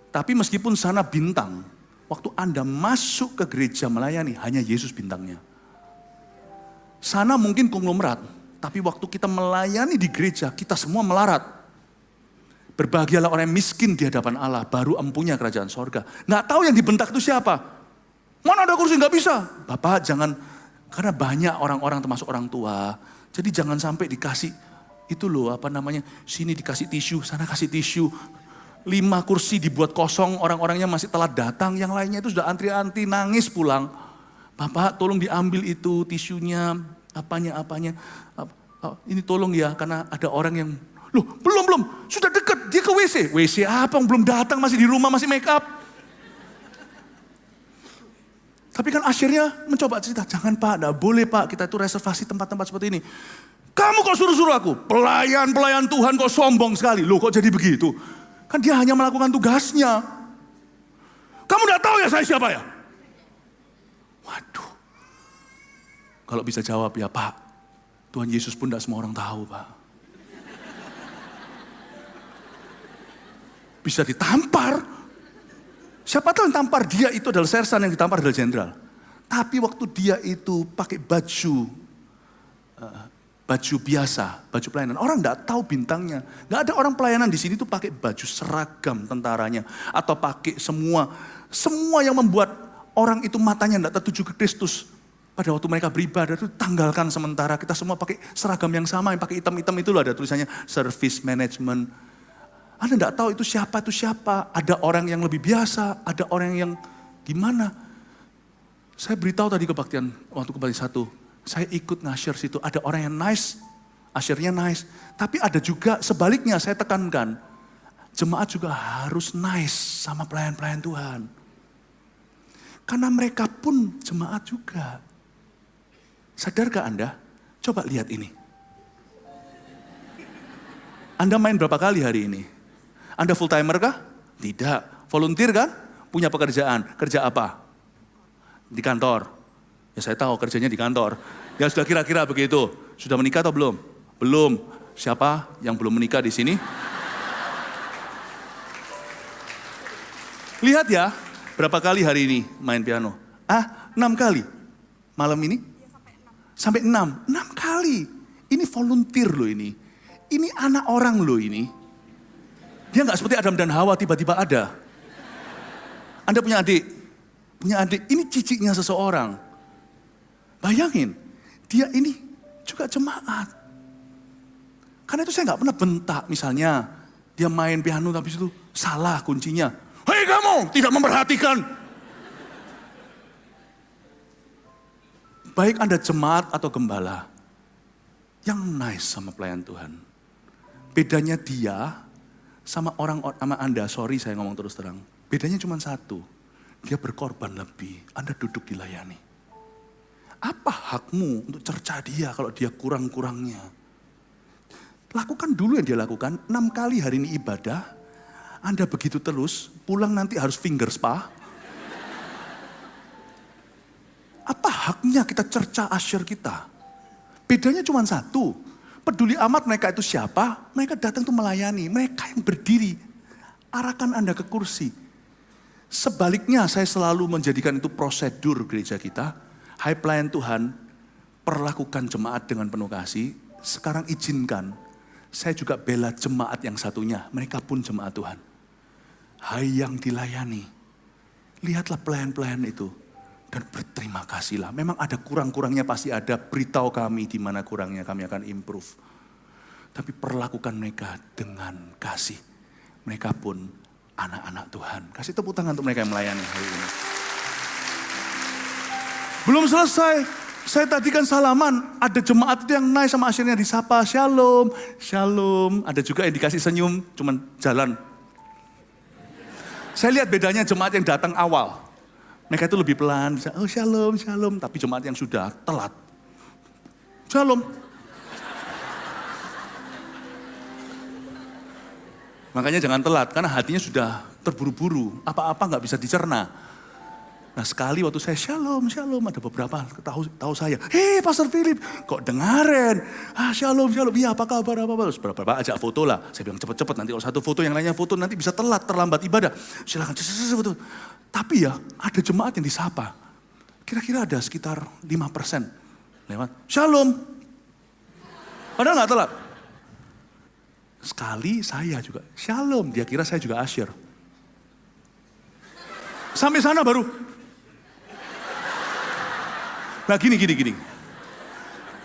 Tapi meskipun sana bintang, waktu Anda masuk ke gereja melayani, hanya Yesus bintangnya. Sana mungkin konglomerat, tapi waktu kita melayani di gereja, kita semua melarat. Berbahagialah orang yang miskin di hadapan Allah, baru empunya kerajaan sorga. Nggak tahu yang dibentak itu siapa. Mana ada kursi, nggak bisa. Bapak jangan, karena banyak orang-orang termasuk orang tua, jadi jangan sampai dikasih, itu loh sini dikasih tisu, sana kasih tisu. 5 kursi dibuat kosong, orang-orangnya masih telat datang, yang lainnya itu sudah antri-antri, nangis pulang. Bapak tolong diambil itu tisunya, apanya. Ini tolong ya, karena ada orang yang, loh belum, sudah dekat, dia ke WC. WC apa, belum datang, masih di rumah, masih make up. Tapi kan akhirnya mencoba cerita, jangan Pak, enggak boleh Pak, kita itu reservasi tempat-tempat seperti ini. Kamu kok suruh-suruh aku? Pelayan Tuhan kok sombong sekali. Loh kok jadi begitu? Kan dia hanya melakukan tugasnya. Kamu enggak tahu ya saya siapa ya? Waduh. Kalau bisa jawab ya Pak, Tuhan Yesus pun enggak semua orang tahu Pak. Bisa ditampar. Siapa tahu yang tampar dia itu adalah sersan, yang ditampar adalah jenderal. Tapi waktu dia itu pakai baju biasa, baju pelayanan. Orang enggak tahu bintangnya. Enggak ada orang pelayanan di sini tuh pakai baju seragam tentaranya. Atau pakai semua yang membuat orang itu matanya enggak tertuju ke Kristus. Pada waktu mereka beribadah itu tanggalkan sementara. Kita semua pakai seragam yang sama, yang pakai hitam-hitam itu loh, ada tulisannya service management. Anda enggak tahu itu siapa. Ada orang yang lebih biasa, ada orang yang gimana. Saya beritahu tadi waktu kebaktian 1. Saya ikut ngasher situ, ada orang yang nice, asyirnya nice. Tapi ada juga sebaliknya, saya tekankan. Jemaat juga harus nice sama pelayan-pelayan Tuhan. Karena mereka pun jemaat juga. Sadarkah Anda? Coba lihat ini. Anda main berapa kali hari ini? Anda full timer kah? Tidak. Volunteer kan? Punya pekerjaan. Kerja apa? Di kantor. Ya saya tahu kerjanya di kantor. Ya sudah kira-kira begitu. Sudah menikah atau belum? Belum. Siapa yang belum menikah di sini? Lihat ya, berapa kali hari ini main piano? 6 kali. Malam ini? Sampai 6. 6 kali. Ini volunteer loh ini. Ini anak orang loh ini. Dia nggak seperti Adam dan Hawa tiba-tiba ada. Anda punya adik. Ini ciciknya seseorang. Bayangin, dia ini juga jemaat. Karena itu saya nggak pernah bentak misalnya. Dia main piano tapi itu salah kuncinya. Hei kamu, tidak memperhatikan. Baik Anda jemaat atau gembala, yang nice sama pelayan Tuhan. Bedanya dia sama Anda, sorry saya ngomong terus terang. Bedanya cuma satu, dia berkorban lebih, Anda duduk dilayani. Apa hakmu untuk cerca dia kalau dia kurang-kurangnya? Lakukan dulu yang dia lakukan, 6 kali hari ini ibadah, Anda begitu terus, pulang nanti harus finger spa. Apa haknya kita cerca asyir kita? Bedanya cuma satu, peduli amat mereka itu siapa, mereka datang tuh melayani, mereka yang berdiri, arahkan Anda ke kursi. Sebaliknya saya selalu menjadikan itu prosedur gereja kita. Hai pelayan Tuhan, perlakukan jemaat dengan penuh kasih. Sekarang izinkan, saya juga bela jemaat yang satunya, mereka pun jemaat Tuhan. Hai yang dilayani, lihatlah pelayan-pelayan itu. Dan berterima kasihlah. Memang ada kurang-kurangnya pasti ada. Beritahu kami di mana kurangnya, kami akan improve. Tapi perlakukan mereka dengan kasih. Mereka pun anak-anak Tuhan. Kasih tepuk tangan untuk mereka yang melayani hari ini. Belum selesai. Saya tadi kan salaman. Ada jemaat itu yang nice sama asyirnya disapa. Shalom, shalom. Ada juga yang dikasih senyum. Cuman jalan. Saya lihat bedanya jemaat yang datang awal. Mereka itu lebih pelan, oh shalom, shalom. Tapi jemaat yang sudah telat, shalom. Makanya jangan telat, karena hatinya sudah terburu-buru. Apa-apa nggak bisa dicerna. Nah sekali waktu saya shalom, shalom, ada beberapa tahu saya, Pastor Philip, kok dengarin? Shalom, shalom, iya apa kabar, apa-apa. Terus beberapa ajak foto lah. Saya bilang cepet-cepet, nanti kalau satu foto yang lainnya foto nanti bisa telat, terlambat ibadah. Silakan, foto. Tapi ya ada jemaat yang disapa. Kira-kira ada sekitar 5% lewat, shalom. Padahal nggak telat. Sekali saya juga, shalom, dia kira saya juga asyir. Sampai sana baru, nah gini.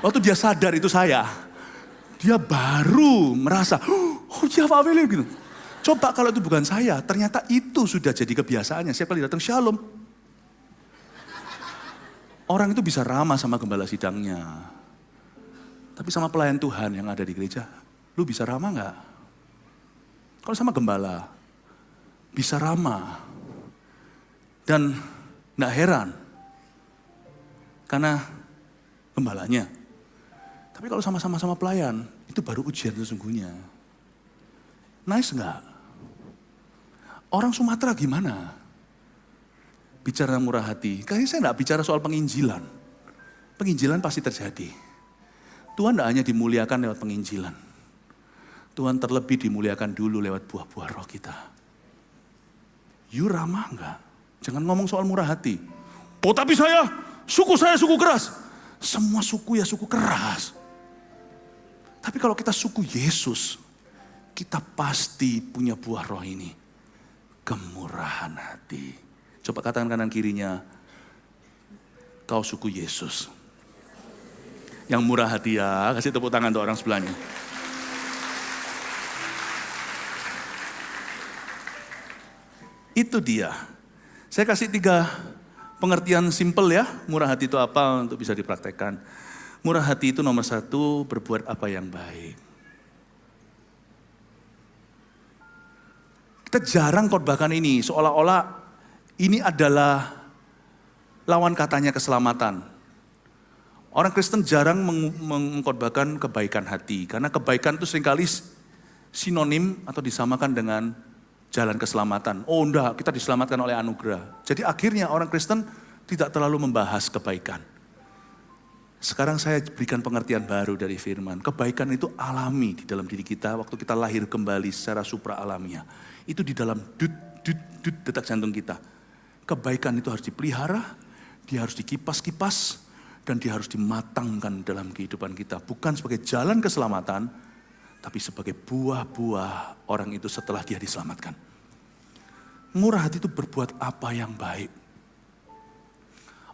Waktu dia sadar itu saya, dia baru merasa, oh dia Pak Philip gitu. Coba kalau itu bukan saya, ternyata itu sudah jadi kebiasaannya. Siapa kali datang shalom. Orang itu bisa ramah sama gembala sidangnya. Tapi sama pelayan Tuhan yang ada di gereja, lu bisa ramah nggak? Kalau sama gembala, bisa ramah. Dan nggak heran. Karena gembalanya. Tapi kalau sama-sama pelayan, itu baru ujian sesungguhnya. Nice nggak? Orang Sumatera gimana? Bicara murah hati. Kayaknya saya nggak bicara soal penginjilan. Penginjilan pasti terjadi. Tuhan tidak hanya dimuliakan lewat penginjilan. Tuhan terlebih dimuliakan dulu lewat buah-buah roh kita. You ramah nggak? Jangan ngomong soal murah hati. Oh tapi saya suku keras. Semua suku ya suku keras. Tapi kalau kita suku Yesus, kita pasti punya buah roh ini. Kemurahan hati. Coba katakan kanan kirinya, kau suku Yesus. Yang murah hati ya, kasih tepuk tangan untuk orang sebelahnya. Itu dia. Saya kasih 3 pengertian simple ya, murah hati itu apa untuk bisa dipraktekkan. Murah hati itu nomor 1, berbuat apa yang baik. Kita jarang khotbahkan ini, seolah-olah ini adalah lawan katanya keselamatan. Orang Kristen jarang mengkhotbahkan kebaikan hati, karena kebaikan itu seringkali sinonim atau disamakan dengan jalan keselamatan. Oh enggak, kita diselamatkan oleh anugerah. Jadi akhirnya orang Kristen tidak terlalu membahas kebaikan. Sekarang saya berikan pengertian baru dari firman. Kebaikan itu alami di dalam diri kita waktu kita lahir kembali secara supra alamiah. Itu di dalam detak jantung kita. Kebaikan itu harus dipelihara, dia harus dikipas-kipas, dan dia harus dimatangkan dalam kehidupan kita. Bukan sebagai jalan keselamatan, tapi sebagai buah-buah orang itu setelah dia diselamatkan. Murah hati itu berbuat apa yang baik.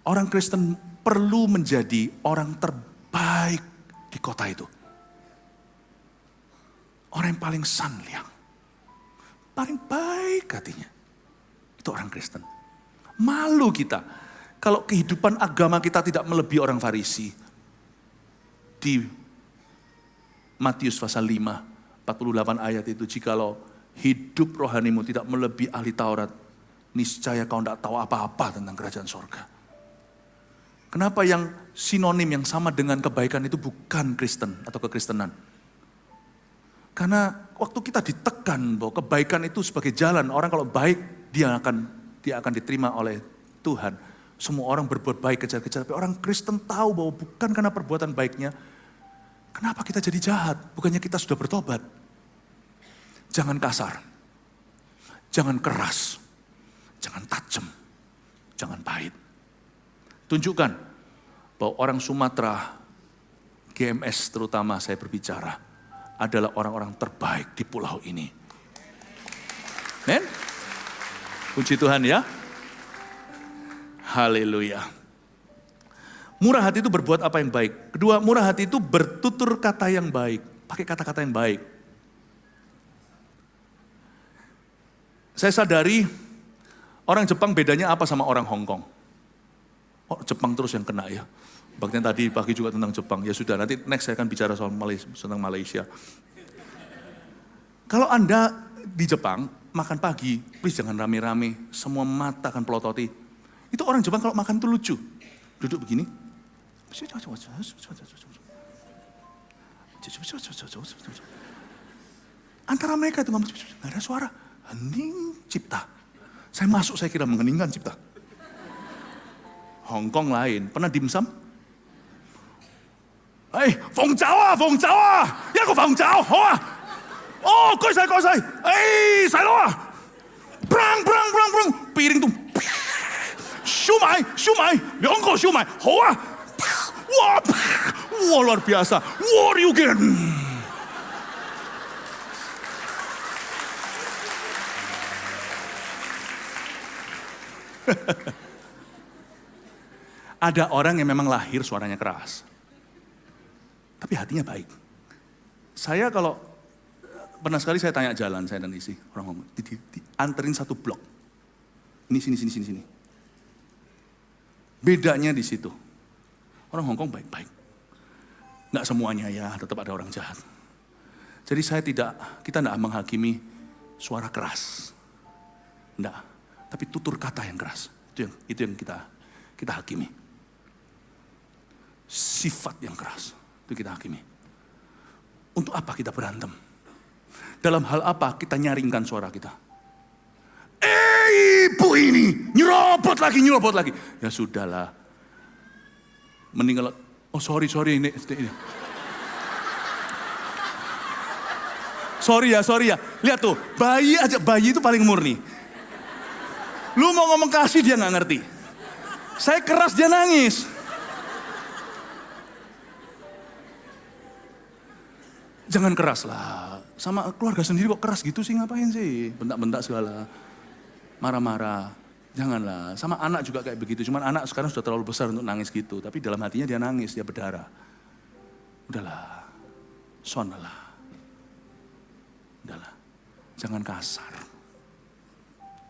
Orang Kristen perlu menjadi orang terbaik di kota itu. Orang yang paling sanliang. Paling baik hatinya. Itu orang Kristen. Malu kita. Kalau kehidupan agama kita tidak melebihi orang Farisi. Di Matius pasal 5, 48 ayat itu. Jikalau hidup rohanimu tidak melebihi ahli Taurat, niscaya kau tidak tahu apa-apa tentang kerajaan sorga. Kenapa yang sinonim yang sama dengan kebaikan itu bukan Kristen atau kekristenan? Karena waktu kita ditekan bahwa kebaikan itu sebagai jalan, orang kalau baik dia akan diterima oleh Tuhan. Semua orang berbuat baik, kejar-kejar. Tapi orang Kristen tahu bahwa bukan karena perbuatan baiknya. Kenapa kita jadi jahat? Bukannya kita sudah bertobat. Jangan kasar. Jangan keras. Jangan tajam. Jangan pahit. Tunjukkan bahwa orang Sumatera, GMS terutama saya berbicara, adalah orang-orang terbaik di pulau ini. Men? Puji Tuhan ya. Haleluya. Murah hati itu berbuat apa yang baik. Kedua, murah hati itu bertutur kata yang baik. Pakai kata-kata yang baik. Saya sadari orang Jepang bedanya apa sama orang Hong Kong. Oh Jepang terus yang kena ya. Bahkan tadi pagi juga tentang Jepang. Ya sudah, nanti next saya akan bicara soal tentang Malaysia. Kalau Anda di Jepang, makan pagi, please jangan rame-rame, semua mata akan pelototi. Itu orang Jepang kalau makan tuh lucu. Duduk begini. Antara mereka itu nggak ada suara. Hening cipta. Saya masuk, saya kira mengheningkan cipta. Hong Kong lain, pernah dimsum? Phong Chao à, Phong Chao à, một cái Phong Chao, hảo à? Gói sai. Sai lo à? Brang, piring tuh. Siu mai, 2個siu mai, hảo à? Wah, luar biasa. Wah, Ryugen. Ada orang yang memang lahir suaranya keras. Tapi hatinya baik. Saya kalau, pernah sekali saya tanya jalan, saya dan istri, orang ngomong, anterin satu blok. Ini, sini. Bedanya di situ. Orang Hong Kong baik-baik. Nggak semuanya ya, tetap ada orang jahat. Jadi kita tidak menghakimi suara keras. Enggak, tapi tutur kata yang keras. Itu yang kita hakimi. Sifat yang keras. Itu kita hakimi. Untuk apa kita berantem? Dalam hal apa kita nyaringkan suara kita? Ibu ini nyerobot lagi. Ya sudahlah. Mending kalau, sorry ini. Sorry ya. Lihat tuh, bayi itu paling murni. Lu mau ngomong kasih dia nggak ngerti. Saya keras dia nangis. Jangan keras lah. Sama keluarga sendiri kok keras gitu sih, ngapain sih? Bentak-bentak segala. Marah-marah. Janganlah. Sama anak juga kayak begitu. Cuman anak sekarang sudah terlalu besar untuk nangis gitu. Tapi dalam hatinya dia nangis, dia berdarah. Udahlah. Sonalah. Udahlah. Jangan kasar.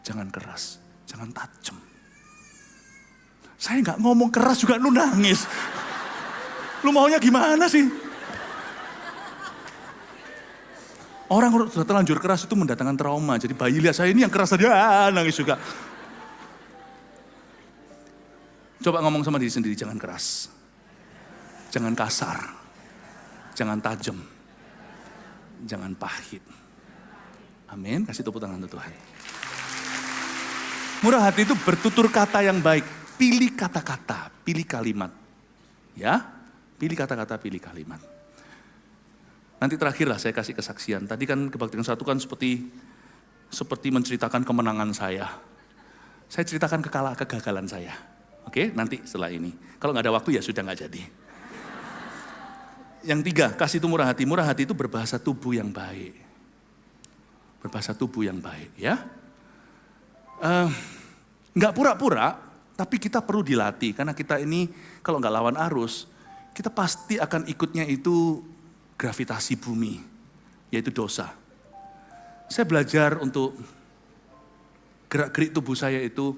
Jangan keras. Jangan tajam. Saya nggak ngomong keras juga lu nangis. Lu maunya gimana sih? Orang kalau sudah terlanjur keras itu mendatangkan trauma. Jadi bayi lihat saya ini yang keras saja, nangis juga. Coba ngomong sama diri sendiri, jangan keras. Jangan kasar. Jangan tajam. Jangan pahit. Amin, kasih tepuk tangan untuk Tuhan. Murah hati itu bertutur kata yang baik. Pilih kata-kata, pilih kalimat. Ya, pilih kata-kata, pilih kalimat. Nanti terakhirlah saya kasih kesaksian. Tadi kan kebaktian satu kan seperti menceritakan kemenangan saya. Saya ceritakan kegagalan saya. Oke, nanti setelah ini. Kalau nggak ada waktu ya sudah nggak jadi. Yang tiga, kasih itu murah hati. Murah hati itu berbahasa tubuh yang baik. Berbahasa tubuh yang baik ya. Nggak pura-pura, tapi kita perlu dilatih. Karena kita ini kalau nggak lawan arus, kita pasti akan ikutnya itu gravitasi bumi, yaitu dosa. Saya belajar untuk gerak-gerik tubuh saya itu,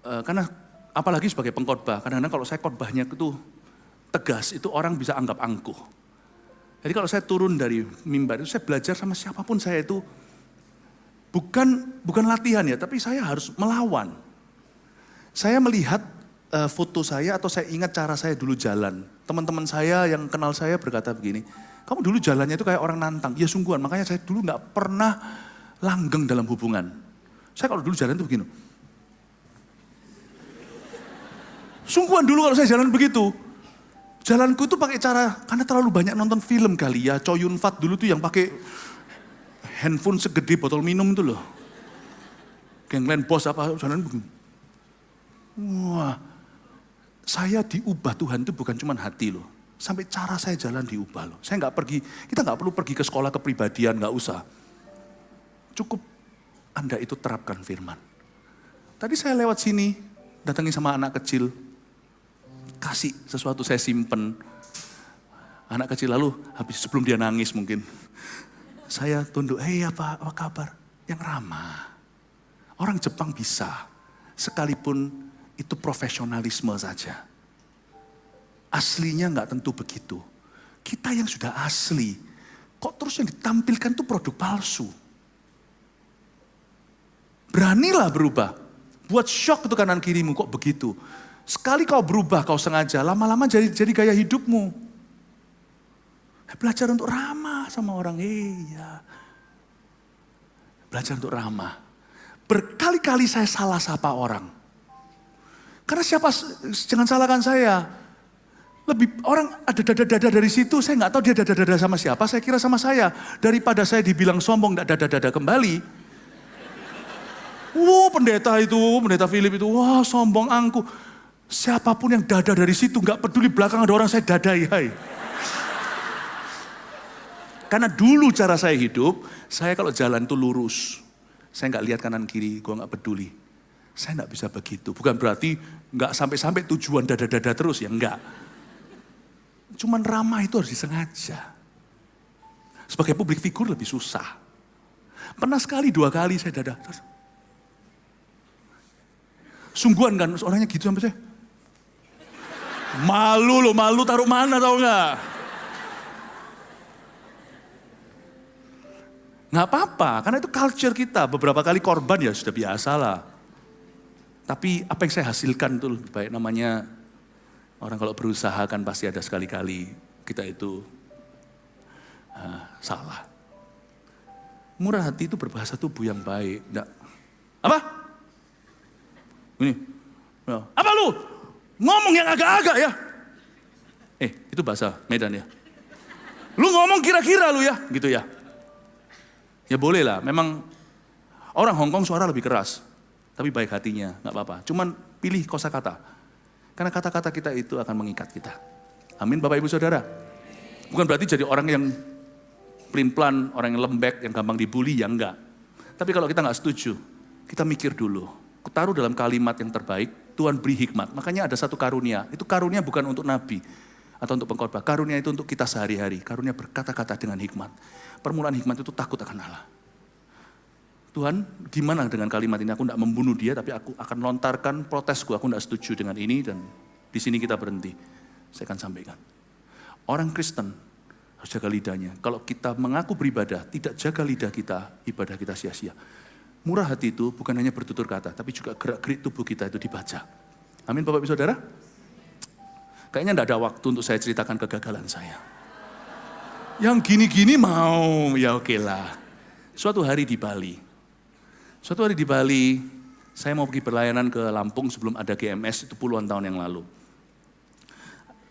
karena apalagi sebagai pengkhotbah, kadang-kadang kalau saya khotbahnya itu tegas, itu orang bisa anggap angkuh. Jadi kalau saya turun dari mimbar itu, saya belajar sama siapapun saya itu, bukan latihan ya, tapi saya harus melawan. Saya melihat foto saya atau saya ingat cara saya dulu jalan. Teman-teman saya yang kenal saya berkata begini, kamu dulu jalannya itu kayak orang nantang. Ya sungguhan, makanya saya dulu gak pernah langgeng dalam hubungan. Saya kalau dulu jalan itu begini. Sungguhan dulu kalau saya jalan begitu. Jalanku itu pakai cara, karena terlalu banyak nonton film kali ya. Chow Yun Fat dulu tuh yang pakai handphone segede botol minum itu loh. Gangland Boss apa, jalan begini. Wah, saya diubah Tuhan itu bukan cuma hati loh. Sampai cara saya jalan diubah loh. Kita nggak perlu pergi ke sekolah kepribadian, nggak usah. Cukup Anda itu terapkan firman. Tadi saya lewat sini, datangi sama anak kecil. Kasih sesuatu saya simpen. Anak kecil lalu, habis sebelum dia nangis mungkin. Saya tunduk, apa kabar? Yang ramah. Orang Jepang bisa, sekalipun itu profesionalisme saja. Aslinya nggak tentu begitu. Kita yang sudah asli, kok terus yang ditampilkan itu produk palsu. Beranilah berubah. Buat shock itu kanan kirimu, kok begitu. Sekali kau berubah, kau sengaja, lama-lama jadi gaya hidupmu. Belajar untuk ramah sama orang, iya. Belajar untuk ramah. Berkali-kali saya salah sapa orang. Karena jangan salahkan saya. Lebih orang ada dada-dada dari situ, saya nggak tahu dia dada-dada sama siapa, saya kira sama saya. Daripada saya dibilang sombong, nggak dada-dada kembali. Pendeta Philip itu, wah sombong angku. Siapapun yang dada dari situ, nggak peduli belakang ada orang saya dadai. Hai. Karena dulu cara saya hidup, saya kalau jalan itu lurus. Saya nggak lihat kanan kiri, gue nggak peduli. Saya nggak bisa begitu. Bukan berarti nggak sampai-sampai tujuan dada-dada terus, ya enggak. Cuman ramah itu harus disengaja. Sebagai publik figur lebih susah. Pernah sekali, 2 kali saya dada. Sungguhan kan, orangnya gitu sampai saya. Malu taruh mana tau nggak? Nggak apa-apa, karena itu culture kita. Beberapa kali korban ya sudah biasa lah. Tapi apa yang saya hasilkan itu lebih baik. Namanya orang kalau berusaha kan pasti ada sekali-kali kita itu salah. Murah hati itu berbahasa tubuh yang baik. Nggak, apa? Ini. Apa lu? Ngomong yang agak-agak ya? Itu bahasa Medan ya. Lu ngomong kira-kira lu ya? Gitu ya. Ya boleh lah, memang orang Hongkong suara lebih keras. Tapi baik hatinya, gak apa-apa. Cuman pilih kosakata. Karena kata-kata kita itu akan mengikat kita. Amin Bapak Ibu Saudara. Bukan berarti jadi orang yang pelin-pelan, orang yang lembek, yang gampang dibully, ya enggak. Tapi kalau kita gak setuju, kita mikir dulu. Taruh dalam kalimat yang terbaik, Tuhan beri hikmat. Makanya ada satu karunia. Itu karunia bukan untuk nabi atau untuk pengkhotbah. Karunia itu untuk kita sehari-hari. Karunia berkata-kata dengan hikmat. Permulaan hikmat itu takut akan Allah. Tuhan, gimana dengan kalimat ini? Aku tidak membunuh dia, tapi aku akan lontarkan protesku. Aku tidak setuju dengan ini, dan di sini kita berhenti. Saya akan sampaikan. Orang Kristen harus jaga lidahnya. Kalau kita mengaku beribadah, tidak jaga lidah kita, ibadah kita sia-sia. Murah hati itu bukan hanya bertutur kata, tapi juga gerak-gerik tubuh kita itu dibaca. Amin Bapak Ibu Saudara? Kayaknya tidak ada waktu untuk saya ceritakan kegagalan saya. Yang gini-gini mau, ya oke lah. Suatu hari di Bali, saya mau pergi berlayanan ke Lampung sebelum ada GMS, itu puluhan tahun yang lalu.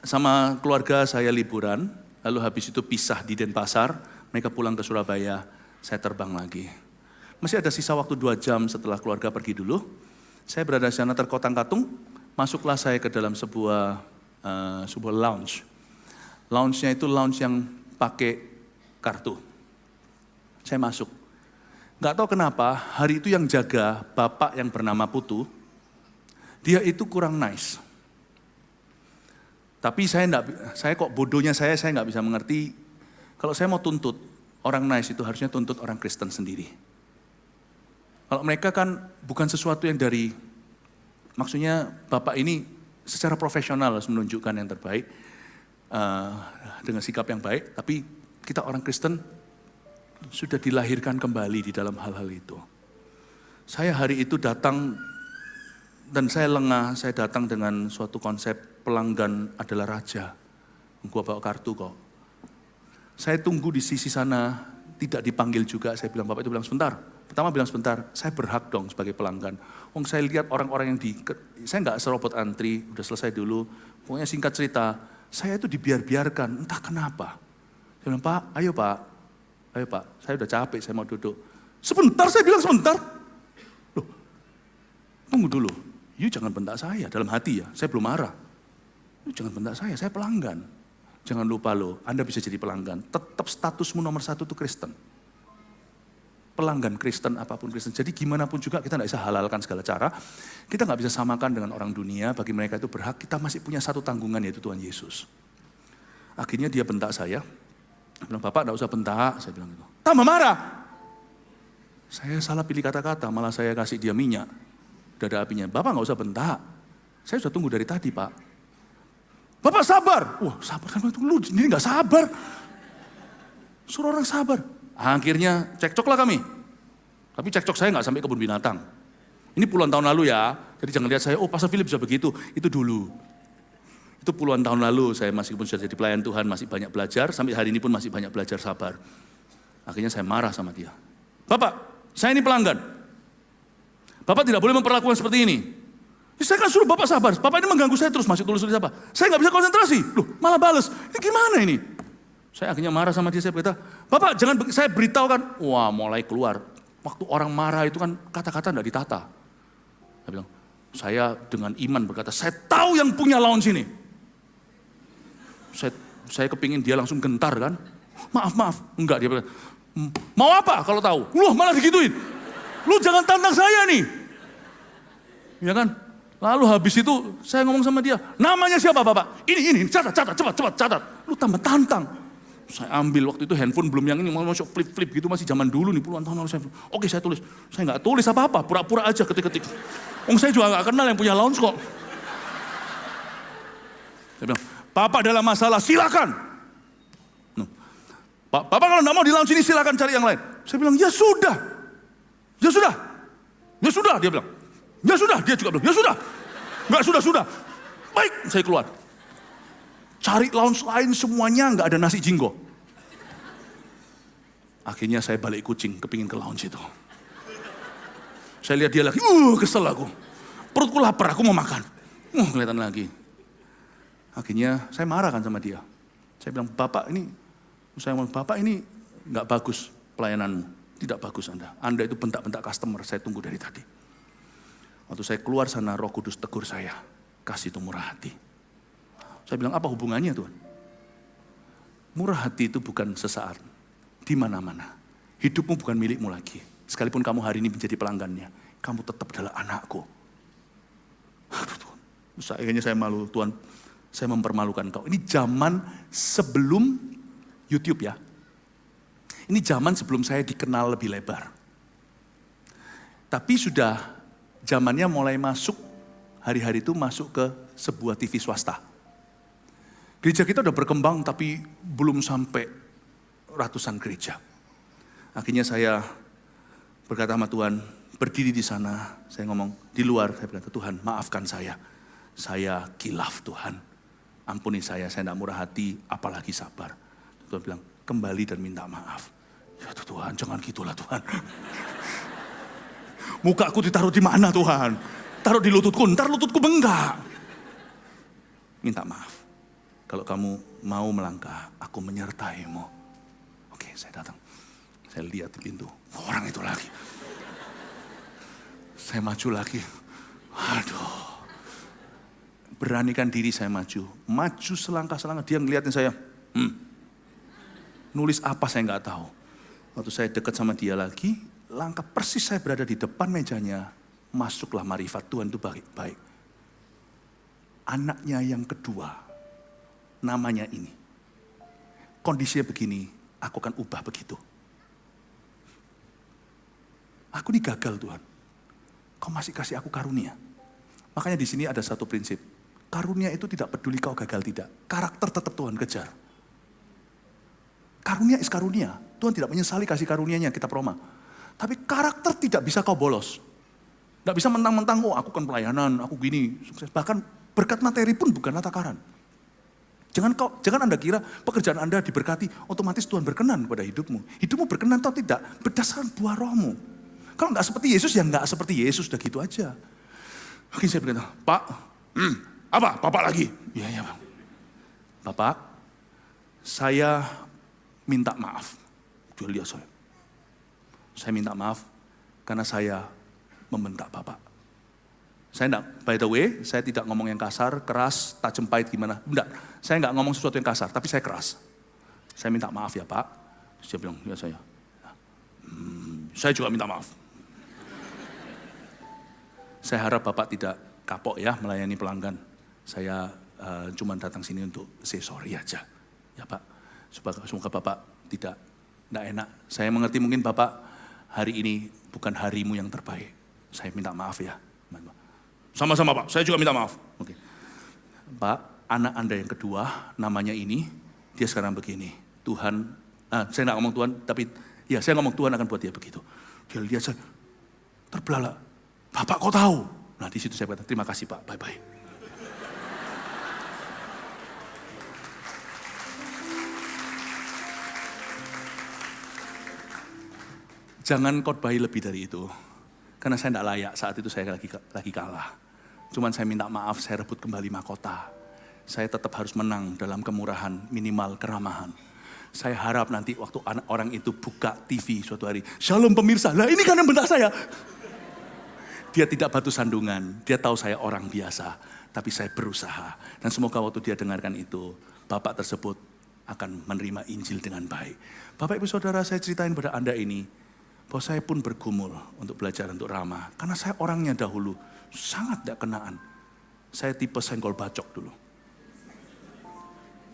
Sama keluarga saya liburan, lalu habis itu pisah di Denpasar, mereka pulang ke Surabaya, saya terbang lagi. Masih ada sisa waktu 2 jam setelah keluarga pergi dulu. Saya berada di sana terkotang-katung, masuklah saya ke dalam sebuah lounge. Lounge-nya itu lounge yang pakai kartu. Saya masuk. Nggak tahu kenapa, hari itu yang jaga bapak yang bernama Putu, dia itu kurang nice. Tapi saya kok bodohnya saya nggak bisa mengerti, kalau saya mau tuntut orang nice itu harusnya tuntut orang Kristen sendiri. Kalau mereka kan bukan sesuatu yang dari, maksudnya bapak ini secara profesional harus menunjukkan yang terbaik, dengan sikap yang baik, tapi kita orang Kristen sudah dilahirkan kembali di dalam hal-hal itu. Saya hari itu datang dan saya lengah, saya datang dengan suatu konsep pelanggan adalah raja. Gua bawa kartu kok. Saya tunggu di sisi sana, tidak dipanggil juga, saya bilang, Bapak itu bilang sebentar. Pertama bilang sebentar, saya berhak dong sebagai pelanggan. Saya lihat orang-orang yang saya nggak serobot antri, udah selesai dulu. Pokoknya singkat cerita, saya itu dibiarkan, entah kenapa. Saya bilang, Pak, ayo Pak, saya udah capek, saya mau duduk. Sebentar, saya bilang sebentar. Loh, tunggu dulu. You jangan bentak saya, dalam hati ya, saya belum marah. You jangan bentak saya pelanggan. Jangan lupa loh, Anda bisa jadi pelanggan. Tetap statusmu nomor 1 itu Kristen. Pelanggan Kristen, apapun Kristen. Jadi gimana pun juga kita tidak bisa halalkan segala cara. Kita nggak bisa samakan dengan orang dunia, bagi mereka itu berhak. Kita masih punya satu tanggungan, yaitu Tuhan Yesus. Akhirnya dia bentak saya. Bilang, Bapak enggak usah bentak, saya bilang gitu. Tambah marah. Saya salah pilih kata-kata, malah saya kasih dia minyak. Udah ada apinya. Bapak enggak usah bentak. Saya sudah tunggu dari tadi, Pak. Bapak sabar. Wah, sabar kan lu sendiri enggak sabar. Suruh orang sabar. Akhirnya cekcoklah kami. Tapi cekcok saya nggak sampai kebun binatang. Ini puluhan tahun lalu ya, jadi jangan lihat saya, oh Pastor Philip bisa begitu, itu dulu. Itu puluhan tahun lalu, saya masih pun sudah jadi pelayan Tuhan, masih banyak belajar, sampai hari ini pun masih banyak belajar sabar. Akhirnya saya marah sama dia. Bapak, saya ini pelanggan. Bapak tidak boleh memperlakukan seperti ini. Saya kan suruh Bapak sabar, Bapak ini mengganggu saya terus, masih tulis apa? Saya nggak bisa konsentrasi, loh malah bales, ini gimana ini? Saya akhirnya marah sama dia, saya berkata, Bapak jangan, saya beritahu kan, wah mulai keluar. Waktu orang marah itu kan kata-kata tidak ditata. Saya bilang, saya dengan iman berkata, saya tahu yang punya lawan sini. Saya kepingin dia langsung gentar kan. Maaf, enggak dia bilang, mau apa kalau tahu? Loh malah digituin. Lu jangan tantang saya nih. Ya kan? Lalu habis itu saya ngomong sama dia, namanya siapa Bapak? Ini, catat, cepat, catat. Lu tambah tantang. Saya ambil waktu itu handphone belum yang ini, mau flip gitu, masih zaman dulu nih, puluhan tahun lalu. Oke saya tulis. Saya nggak tulis apa-apa, pura-pura aja ketik-ketik. Saya juga nggak kenal yang punya lounge kok. Saya bilang, Bapak dalam masalah silakan. Bapak kalau nggak mau di lounge ini silakan cari yang lain. Saya bilang, ya sudah, dia bilang. Ya sudah, dia juga bilang, ya sudah. Nggak sudah. Baik, saya keluar. Cari lounge lain semuanya nggak ada nasi jinggo. Akhirnya saya balik kucing, kepingin ke lounge itu. Saya lihat dia lagi, kesel aku. Perutku lapar, aku mau makan. Kelihatan lagi. Akhirnya saya marah kan sama dia. Saya bilang, Bapak ini nggak bagus pelayananmu. Tidak bagus Anda. Anda itu bentak-bentak customer, saya tunggu dari tadi. Waktu saya keluar sana, Roh Kudus tegur saya, kasih itu murah hati. Saya bilang, apa hubungannya Tuhan? Murah hati itu bukan sesaat, di mana-mana. Hidupmu bukan milikmu lagi. Sekalipun kamu hari ini menjadi pelanggannya, kamu tetap adalah anakku. Aduh Tuhan, akhirnya saya malu, Tuhan, saya mempermalukan kau. Ini zaman sebelum YouTube ya. Ini zaman sebelum saya dikenal lebih lebar. Tapi sudah zamannya mulai masuk, hari-hari itu masuk ke sebuah TV swasta. Gereja kita udah berkembang tapi belum sampai ratusan gereja. Akhirnya saya berkata sama Tuhan, berdiri di sana, saya ngomong di luar, saya berkata, Tuhan maafkan saya kilaf Tuhan. Ampuni saya tidak murah hati, apalagi sabar. Tuhan bilang, kembali dan minta maaf. Ya Tuhan, jangan gitulah Tuhan. Mukaku ditaruh di mana Tuhan? Taruh di lututku, ntar lututku bengkak. Minta maaf. Kalau kamu mau melangkah, aku menyertaimu. Oke, saya datang. Saya lihat di pintu, orang itu lagi. Saya maju lagi. Aduh. Beranikan diri saya maju. Maju selangkah-selangkah, dia ngeliatin saya. Nulis apa saya nggak tahu. Waktu saya dekat sama dia lagi, langkah persis saya berada di depan mejanya. Masuklah marifat Tuhan itu baik-baik. Anaknya yang kedua. Namanya ini. Kondisinya begini, aku akan ubah begitu. Aku ini gagal Tuhan. Kau masih kasih aku karunia. Makanya di sini ada satu prinsip. Karunia itu tidak peduli kau gagal tidak. Karakter tetap Tuhan kejar. Karunia is karunia. Tuhan tidak menyesali kasih karunianya kita Roma. Tapi karakter tidak bisa kau bolos. Tidak bisa mentang-mentang, oh aku kan pelayanan, aku gini, sukses. Bahkan berkat materi pun bukanlah takaran. Jangan Anda kira pekerjaan Anda diberkati, otomatis Tuhan berkenan pada hidupmu. Hidupmu berkenan atau tidak, berdasarkan buah rohmu. Kalau nggak seperti Yesus, ya nggak seperti Yesus, udah gitu aja. Akhirnya saya berkata, Pak, apa? Bapak lagi? Iya Bang. Bapak, saya minta maaf. Dia lihat saya. Saya minta maaf karena saya membentak Bapak. Saya enggak, by the way, saya tidak ngomong yang kasar, keras, tajam pahit gimana. Enggak, saya enggak ngomong sesuatu yang kasar, tapi saya keras. Saya minta maaf ya Pak. Terus dia bilang, ya saya juga minta maaf. Saya harap Bapak tidak kapok ya melayani pelanggan. Saya cuma datang sini untuk say sorry aja. Ya Pak, semoga Bapak tidak enak. Saya mengerti mungkin Bapak hari ini bukan harimu yang terbaik. Saya minta maaf ya. Sama-sama Pak, saya juga minta maaf. Oke. Pak, anak Anda yang kedua, namanya ini, dia sekarang begini. Tuhan, saya nggak ngomong Tuhan, tapi ya saya ngomong Tuhan akan buat dia begitu. Dia lihat saya, terbelalak. Bapak kok tahu? Nah di situ saya kata, terima kasih Pak, bye-bye. Jangan khotbahi lebih dari itu. Karena saya tidak layak, saat itu saya lagi kalah. Cuman saya minta maaf, saya rebut kembali mahkota. Saya tetap harus menang dalam kemurahan, minimal keramahan. Saya harap nanti waktu orang itu buka TV suatu hari, Shalom pemirsa, lah ini karena benak saya. Dia tidak batu sandungan, dia tahu saya orang biasa. Tapi saya berusaha. Dan semoga waktu dia dengarkan itu, Bapak tersebut akan menerima Injil dengan baik. Bapak Ibu Saudara, saya ceritain pada Anda ini, bahwa saya pun bergumul untuk belajar untuk ramah. Karena saya orangnya dahulu sangat tidak kenaan. Saya tipe senggol bacok dulu.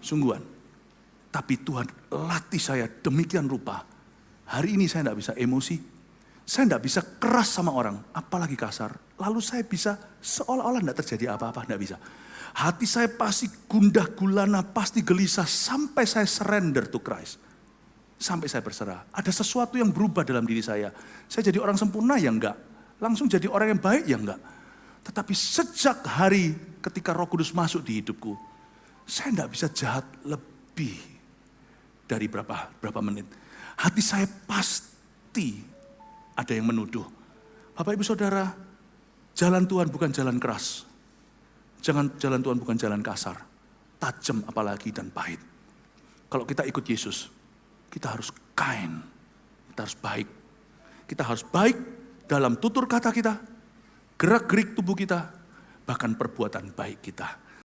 Sungguhan. Tapi Tuhan latih saya demikian rupa. Hari ini saya tidak bisa emosi. Saya tidak bisa keras sama orang, apalagi kasar. Lalu saya bisa seolah-olah tidak terjadi apa-apa, tidak bisa. Hati saya pasti gundah gulana, pasti gelisah sampai saya surrender to Christ. Sampai saya berserah. Ada sesuatu yang berubah dalam diri saya. Saya jadi orang sempurna ya enggak. Langsung jadi orang yang baik ya enggak. Tetapi sejak hari ketika Roh Kudus masuk di hidupku, saya enggak bisa jahat lebih dari berapa menit. Hati saya pasti ada yang menuduh. Bapak Ibu Saudara, jalan Tuhan bukan jalan keras. Jalan Tuhan bukan jalan kasar. Tajam apalagi dan pahit. Kalau kita ikut Yesus, kita harus kind, kita harus baik. Kita harus baik dalam tutur kata kita, gerak-gerik tubuh kita, bahkan perbuatan baik kita.